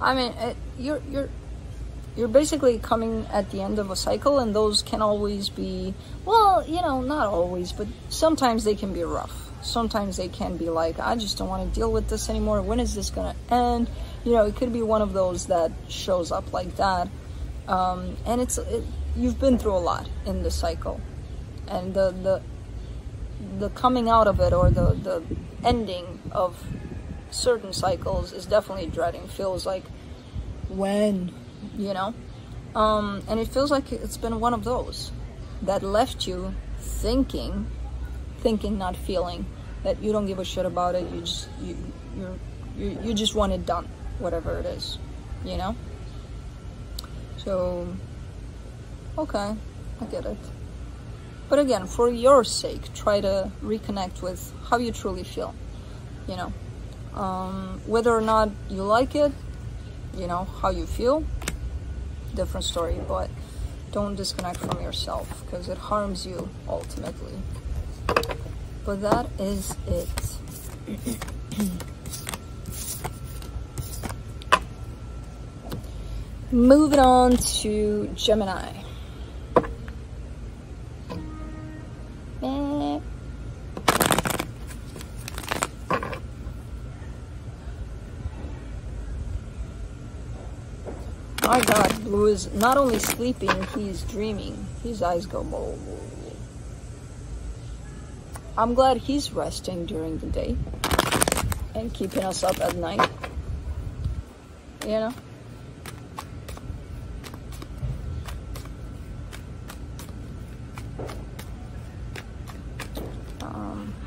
I mean, you're basically coming at the end of a cycle, and those can always be, well, you know, not always, but sometimes they can be rough. Sometimes they can be like, I just don't want to deal with this anymore. When is this going to end? You know, it could be one of those that shows up like that. And you've been through a lot in the cycle. And the coming out of it, or the ending of certain cycles, is definitely dreading. Feels like, when, you know? And it feels like it's been one of those that left you thinking, not feeling, that you don't give a shit about it. You just want it done, whatever it is, you know? So, okay, I get it. But again, for your sake, try to reconnect with how you truly feel, you know? Whether or not you like it, you know, how you feel, different story, but don't disconnect from yourself, because it harms you ultimately. But that is it. Moving on to Gemini. My God, Blue is not only sleeping, he's dreaming. His eyes go blah, blah, blah. I'm glad he's resting during the day and keeping us up at night, you know?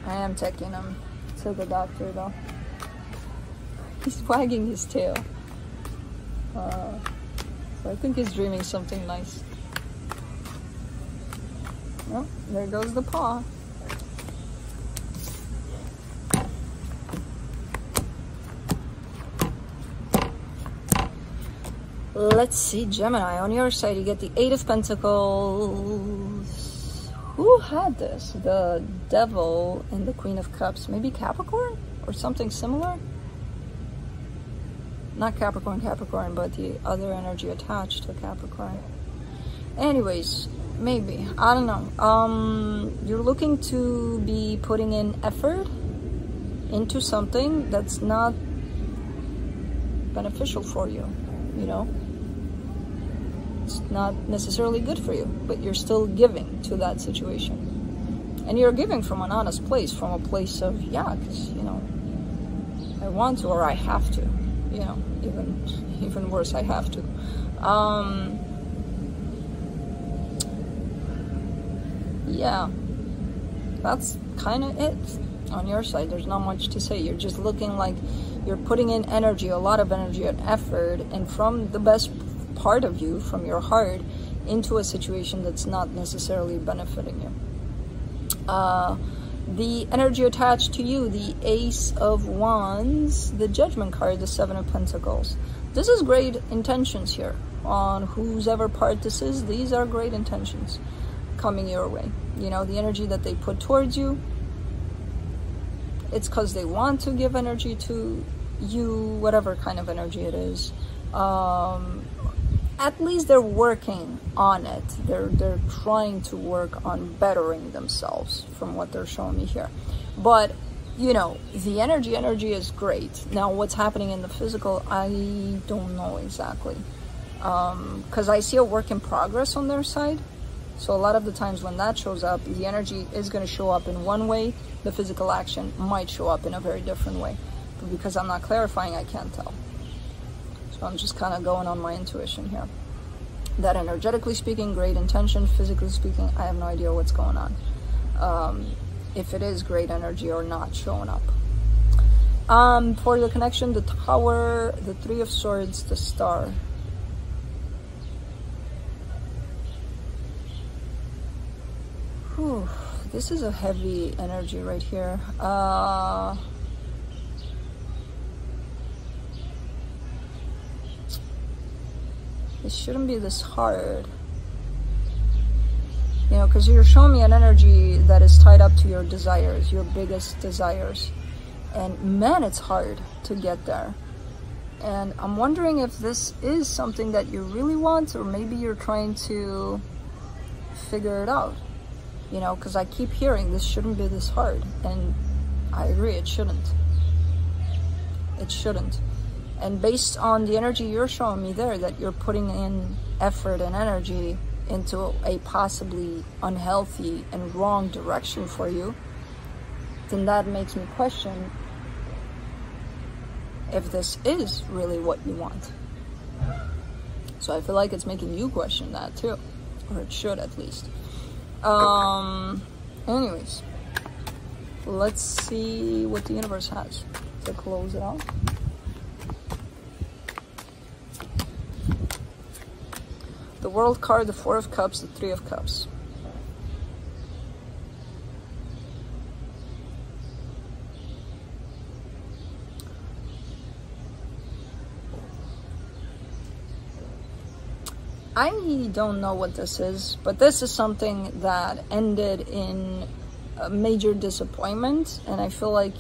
I am taking him to the doctor though. He's wagging his tail. So I think he's dreaming something nice. Oh, there goes the paw. Let's see, Gemini. On your side, you get the Eight of Pentacles. Who had this? The Devil and the Queen of Cups. Maybe Capricorn? Or something similar? Not Capricorn, but the other energy attached to Capricorn. Anyways, maybe. I don't know. You're looking to be putting in effort into something that's not beneficial for you, you know? It's not necessarily good for you, but you're still giving to that situation. And you're giving from an honest place, from a place of, yeah, because, you know, I want to, or I have to. You know, even worse, I have to. Yeah, that's kind of it on your side. There's not much to say. You're just looking like you're putting in energy, a lot of energy and effort, and from the best part of you, from your heart, into a situation that's not necessarily benefiting you. The energy attached to you, the Ace of Wands, the Judgment card, the Seven of Pentacles. This is great intentions here. On whose ever part this is, these are great intentions coming your way. You know, the energy that they put towards you, it's because they want to give energy to you, whatever kind of energy it is. At least they're working on it. They're trying to work on bettering themselves from what they're showing me here. But, you know, the energy is great. Now, what's happening in the physical, I don't know exactly. Because I see a work in progress on their side. So a lot of the times when that shows up, the energy is going to show up in one way. The physical action might show up in a very different way. But because I'm not clarifying, I can't tell. I'm just kind of going on my intuition here. That energetically speaking, great intention. Physically speaking, I have no idea what's going on. If it is great energy or not showing up. For the connection, the Tower, the Three of Swords, the Star. Whew, this is a heavy energy right here. It shouldn't be this hard, you know, because you're showing me an energy that is tied up to your desires, your biggest desires. And man, it's hard to get there. And I'm wondering if this is something that you really want, or maybe you're trying to figure it out, you know, because I keep hearing this shouldn't be this hard, and I agree, it shouldn't. It shouldn't. And based on the energy you're showing me there, that you're putting in effort and energy into a possibly unhealthy and wrong direction for you, then that makes me question if this is really what you want. So I feel like it's making you question that too, or it should at least. Anyways, let's see what the universe has to close it off. The World card, the Four of Cups, the Three of Cups. I don't know what this is, but this is something that ended in a major disappointment, and I feel like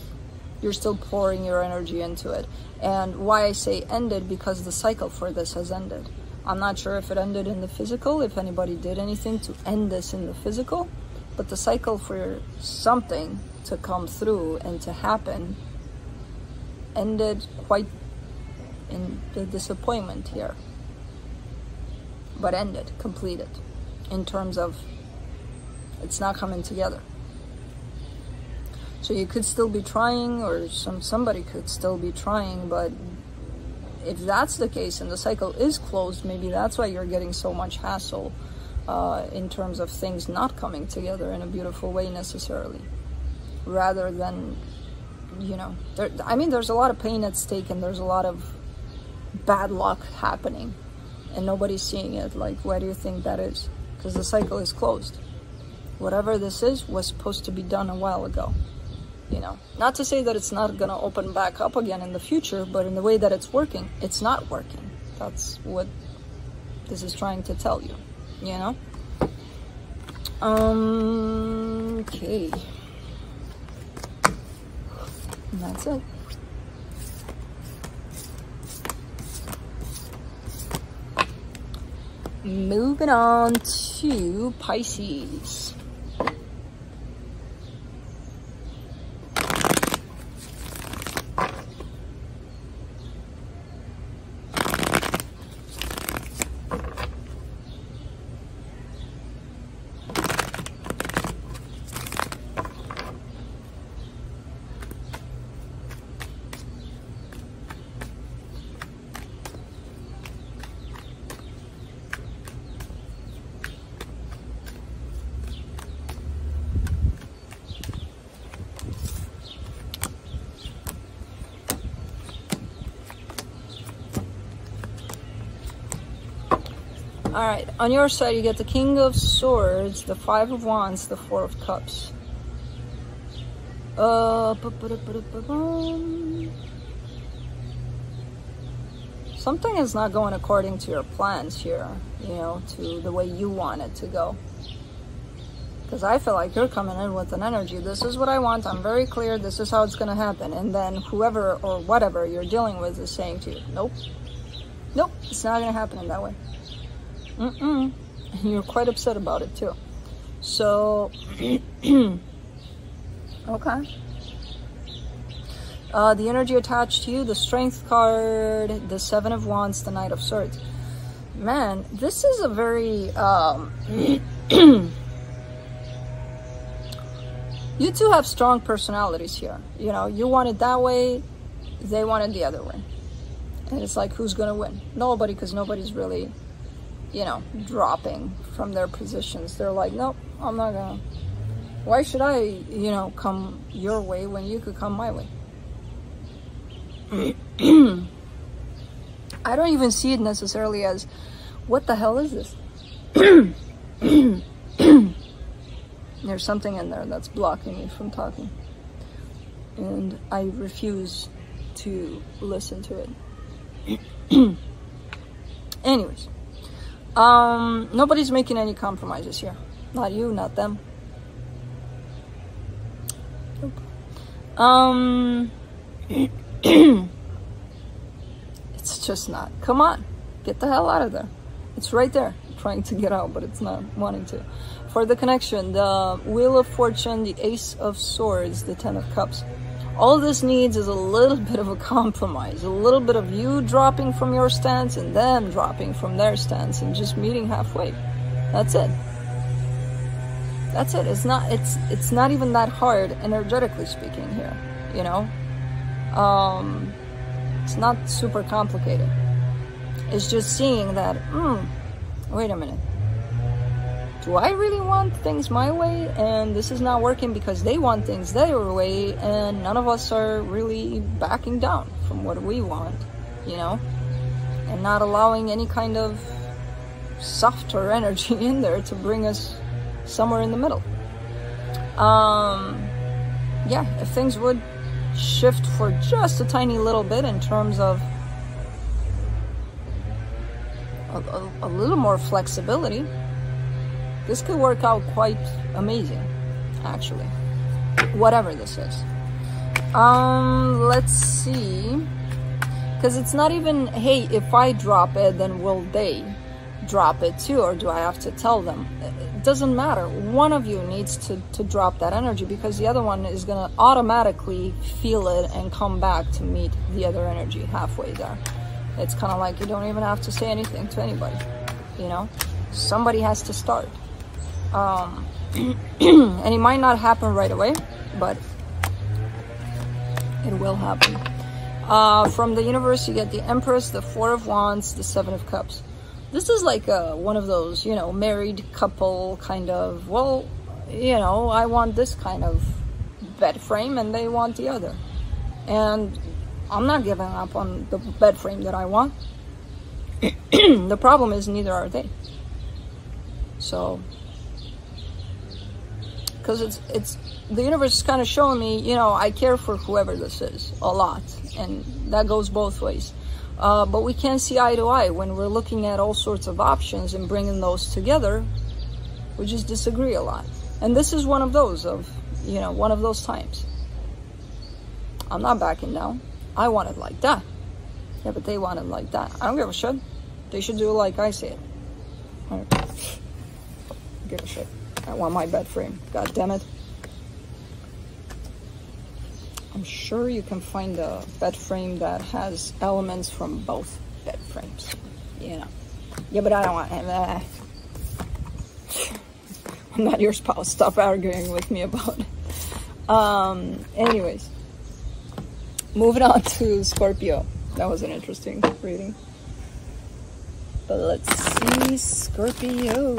you're still pouring your energy into it. And why I say ended, because the cycle for this has ended. I'm not sure if it ended in the physical, if anybody did anything to end this in the physical, but the cycle for something to come through and to happen ended quite in the disappointment here. But ended, completed, in terms of it's not coming together. So you could still be trying, or somebody could still be trying, but if that's the case and the cycle is closed, maybe that's why you're getting so much hassle in terms of things not coming together in a beautiful way necessarily, rather than, you know, I mean, there's a lot of pain at stake, and there's a lot of bad luck happening, and nobody's seeing it. Like, why do you think that is? Because the cycle is closed. Whatever this is was supposed to be done a while ago. You know, not to say that it's not going to open back up again in the future, but in the way that it's working, it's not working. That's what this is trying to tell you, you know? Okay. And that's it. Moving on to Pisces. All right, on your side, you get the King of Swords, the Five of Wands, the Four of Cups. Something is not going according to your plans here, you know, to the way you want it to go. Because I feel like you're coming in with an energy. This is what I want. I'm very clear. This is how it's going to happen. And then whoever or whatever you're dealing with is saying to you, nope, nope, it's not going to happen in that way. And you're quite upset about it too. So, okay. The energy attached to you, the Strength card, the Seven of Wands, the Knight of Swords. Man, this is a very, you two have strong personalities here. You know, you want it that way, they want it the other way. And it's like, who's gonna win? Nobody, because nobody's really, you know, dropping from their positions. They're like, nope, I'm not gonna. Why should I, you know, come your way when you could come my way? I don't even see it necessarily as, what the hell is this? There's something in there that's blocking me from talking. And I refuse to listen to it. Anyways. Nobody's making any compromises here. Not you, not them. Nope. It's just not. Come on, get the hell out of there. It's right there, trying to get out, but it's not wanting to. For the connection, the Wheel of Fortune, the Ace of Swords, the Ten of Cups. All this needs is a little bit of a compromise, a little bit of you dropping from your stance and them dropping from their stance and just meeting halfway. That's it. That's it. It's not even that hard, energetically speaking here, you know? It's not super complicated. It's just seeing that, wait a minute. Do I really want things my way? And this is not working because they want things their way, and none of us are really backing down from what we want, you know? And not allowing any kind of softer energy in there to bring us somewhere in the middle. Yeah, if things would shift for just a tiny little bit in terms of a little more flexibility, this could work out quite amazing, actually. Whatever this is. Let's see. Because it's not even, hey, if I drop it, then will they drop it too? Or do I have to tell them? It doesn't matter. One of you needs to drop that energy, because the other one is going to automatically feel it and come back to meet the other energy halfway there. It's kind of like you don't even have to say anything to anybody, you know? Somebody has to start. And it might not happen right away, but it will happen. From the universe, you get the Empress, the Four of Wands, the Seven of Cups. This is like one of those, you know, married couple kind of, well, you know, I want this kind of bed frame and they want the other. And I'm not giving up on the bed frame that I want. The problem is neither are they. So, because it's the universe is kind of showing me, you know, I care for whoever this is a lot, and that goes both ways. But we can't see eye to eye when we're looking at all sorts of options and bringing those together. We just disagree a lot, and this is one of those you know, one of those times. I'm not backing down. I want it like that. Yeah, but they want it like that. I don't give a shit. They should do it like I say it. I don't give a shit. I want my bed frame. God damn it. I'm sure you can find a bed frame that has elements from both bed frames. You know. Yeah, but I don't want it. I'm not your spouse. Stop arguing with me about it. Anyways. Moving on to Scorpio. That was an interesting reading. But let's see Scorpio.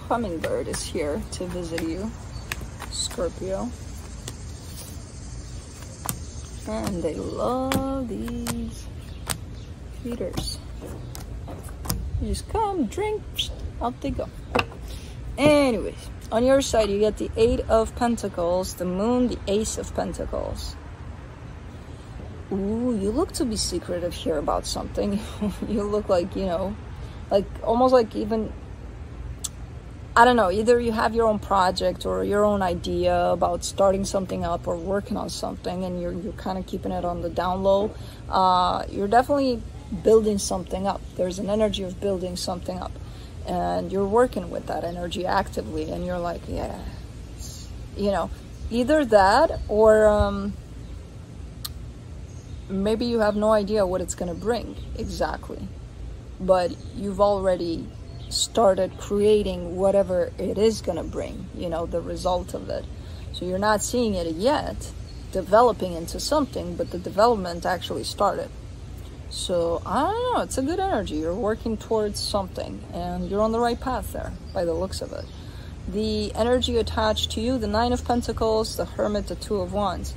Hummingbird is here to visit you, Scorpio. And they love these feeders. You just come, drink, out they go. Anyways, on your side you get the Eight of Pentacles, the Moon, the Ace of Pentacles. Ooh, you look to be secretive here about something. You look like, you know, like almost like even, I don't know, either you have your own project or your own idea about starting something up or working on something, and you're kind of keeping it on the down low. You're definitely building something up. There's an energy of building something up, and you're working with that energy actively, and you're like, yeah, you know, either that or maybe you have no idea what it's going to bring exactly, but you've already started creating whatever it is going to bring, you know, the result of it. So you're not seeing it yet developing into something, but the development actually started. So I don't know, it's a good energy. You're working towards something and you're on the right path there by the looks of it. The energy attached to you, the Nine of Pentacles, the Hermit, the Two of Wands.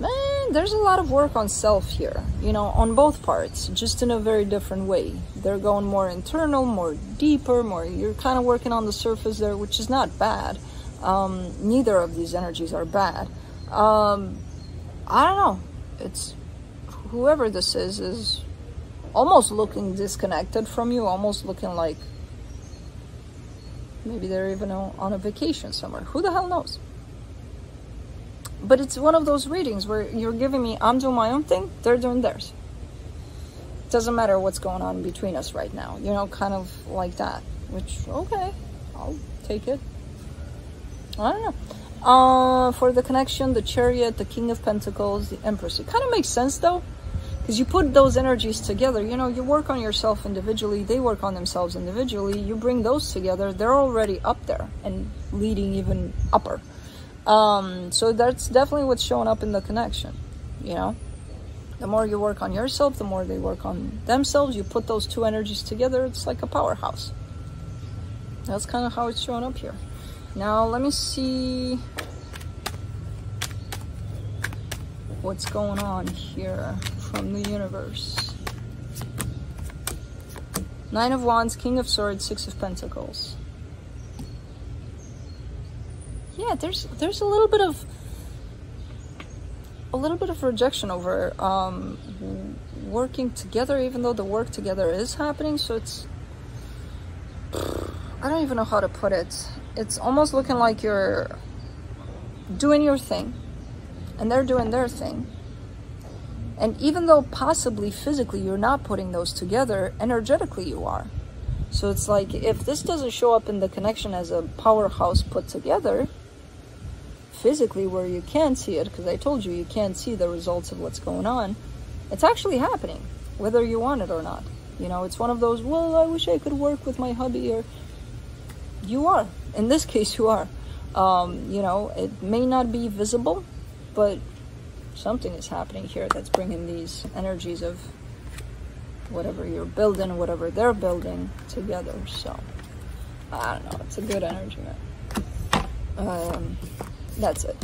Man, there's a lot of work on self here, you know, on both parts, just in a very different way. They're going more internal, more deeper, more, you're kind of working on the surface there, which is not bad, Neither of these energies are bad. I don't know. It's whoever this is almost looking disconnected from you, almost looking like maybe they're even on a vacation somewhere. Who the hell knows? But it's one of those readings where you're giving me, I'm doing my own thing, they're doing theirs. Doesn't matter what's going on between us right now, you know, kind of like that. Which, okay, I'll take it. I don't know. For the connection, the Chariot, the King of Pentacles, the Empress. It kind of makes sense though, because you put those energies together. You know, you work on yourself individually, they work on themselves individually. You bring those together, they're already up there and leading even upper. So that's definitely what's showing up in the connection, you know. The more you work on yourself, the more they work on themselves. You put those two energies together, it's like a powerhouse. That's kind of how it's showing up here. Now, let me see what's going on here from the universe. Nine of Wands, King of Swords, Six of Pentacles. Yeah, there's a little bit of rejection over working together, even though the work together is happening. So it's, I don't even know how to put it. It's almost looking like you're doing your thing and they're doing their thing. And even though possibly physically you're not putting those together, energetically you are. So it's like, if this doesn't show up in the connection as a powerhouse put together, physically where you can see it, because I told you, you can't see the results of what's going on, it's actually happening, whether you want it or not. You know, it's one of those, well, I wish I could work with my hubby, or you are. In this case, you are. You know, it may not be visible, but something is happening here that's bringing these energies of whatever you're building, whatever they're building together. So, I don't know. It's a good energy, man. That's it.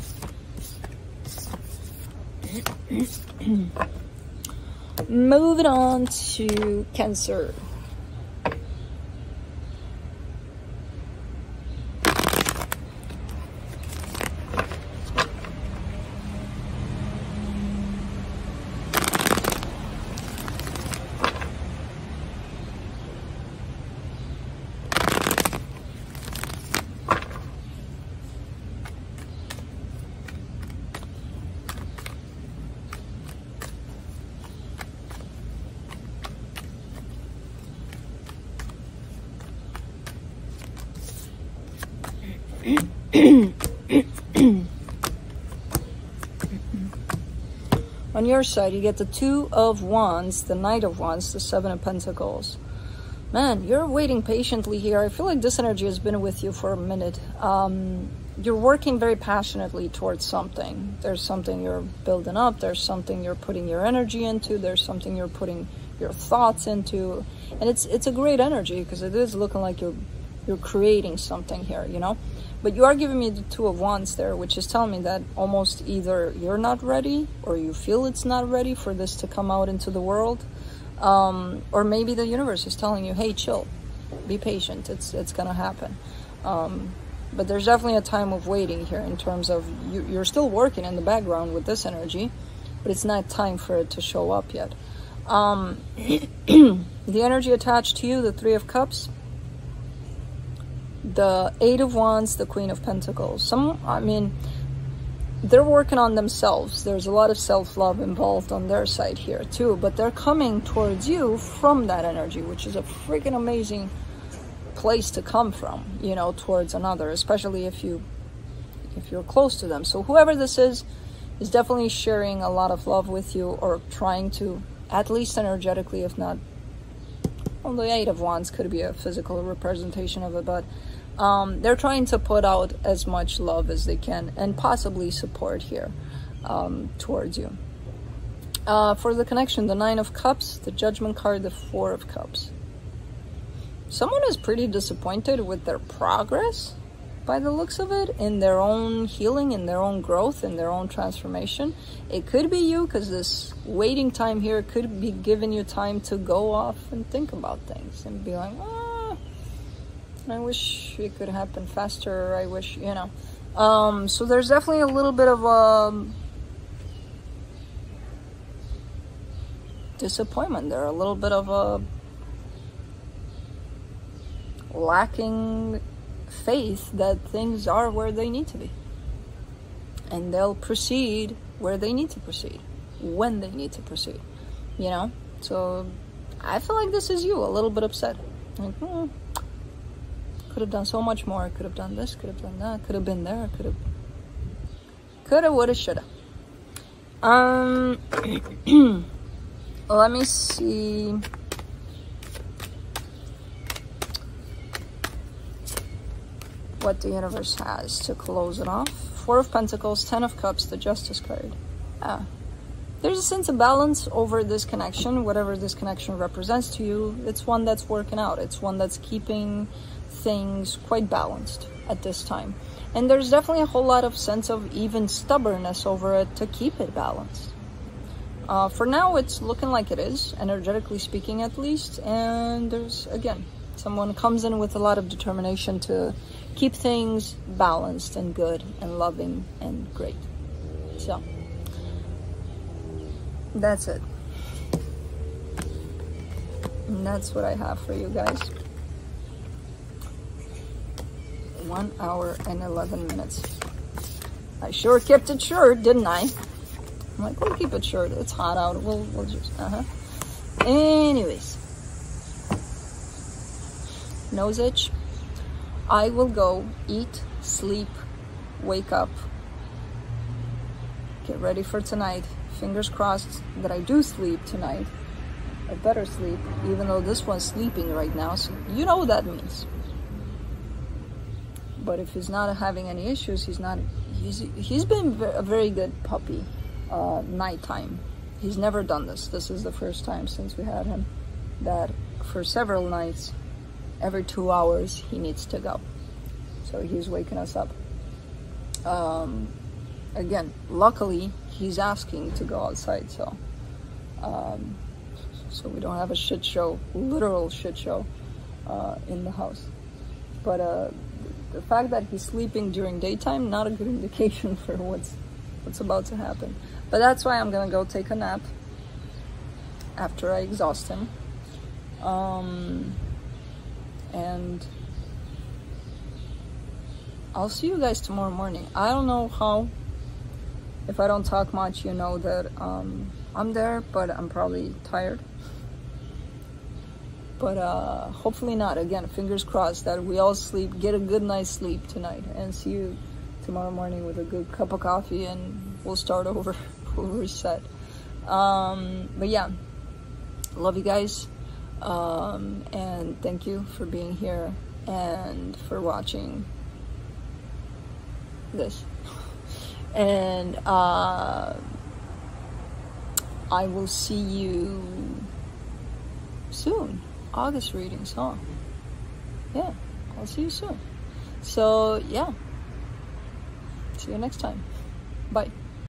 Moving on to Cancer. On your side, you get the Two of Wands, the Knight of Wands, the Seven of Pentacles. Man, you're waiting patiently here. I feel like this energy has been with you for a minute. You're working very passionately towards something. There's something you're building up. There's something you're putting your energy into. There's something you're putting your thoughts into. And it's a great energy, because it is looking like you're creating something here, you know? But you are giving me the Two of Wands there, which is telling me that almost either you're not ready, or you feel it's not ready for this to come out into the world. Or maybe the universe is telling you, hey, chill, be patient, it's gonna happen. But there's definitely a time of waiting here, in terms of you're still working in the background with this energy, but it's not time for it to show up yet. The energy attached to you, the Three of Cups, the Eight of Wands, the Queen of Pentacles. I mean, they're working on themselves. There's a lot of self-love involved on their side here too, but they're coming towards you from that energy, which is a freaking amazing place to come from, you know, towards another, especially if you're close to them. So whoever this is definitely sharing a lot of love with you, or trying to, at least energetically, if not, well, the Eight of Wands could be a physical representation of it, but they're trying to put out as much love as they can, and possibly support here towards you. For the connection, the Nine of Cups, the Judgment card, the Four of Cups. Someone is pretty disappointed with their progress, by the looks of it, in their own healing, in their own growth, in their own transformation. It could be you, because this waiting time here could be giving you time to go off and think about things and be like, I wish it could happen faster. I wish, you know. So there's definitely a little bit of disappointment there, a little bit of a lacking faith that things are where they need to be, and they'll proceed where they need to proceed, when they need to proceed, you know. So I feel like this is you, a little bit upset, like, could have done so much more, could have done this, could have done that, could have been there, coulda, woulda, shoulda. Let me see. What the universe has to close it off. Four of Pentacles, 10 of Cups, the Justice card. Yeah. There's a sense of balance over this connection, whatever this connection represents to you. It's one that's working out. It's one that's keeping things quite balanced at this time. And there's definitely a whole lot of sense of even stubbornness over it to keep it balanced. For now, it's looking like it is, energetically speaking at least. And there's, again, someone comes in with a lot of determination to keep things balanced and good and loving and great. So that's it. And that's what I have for you guys. 1 hour and 11 minutes. I sure kept it short, didn't I? I'm like, we'll keep it short. It's hot out. We'll just, Anyways. Nose itch. I will go eat, sleep, wake up, get ready for tonight. Fingers crossed that I do sleep tonight. I better sleep, even though this one's sleeping right now, so you know what that means. But if he's not having any issues, he's been a very good puppy. Nighttime. He's never done this. This is the first time since we had him that for several nights, every 2 hours he needs to go. So he's waking us up. Again, luckily he's asking to go outside, so we don't have a shit show, literal shit show in the house. But the fact that he's sleeping during daytime, not a good indication for what's about to happen. But that's why I'm gonna go take a nap after I exhaust him. And I'll see you guys tomorrow morning. I don't know how. If I don't talk much, you know that I'm there, but I'm probably tired. But hopefully not. Again, fingers crossed that we all sleep, get a good night's sleep tonight, and see you tomorrow morning with a good cup of coffee, and we'll start over. We'll reset. But yeah, love you guys. And thank you for being here and for watching this. And I will see you soon. August readings, huh? Yeah, I'll see you soon. So yeah, see you next time. Bye.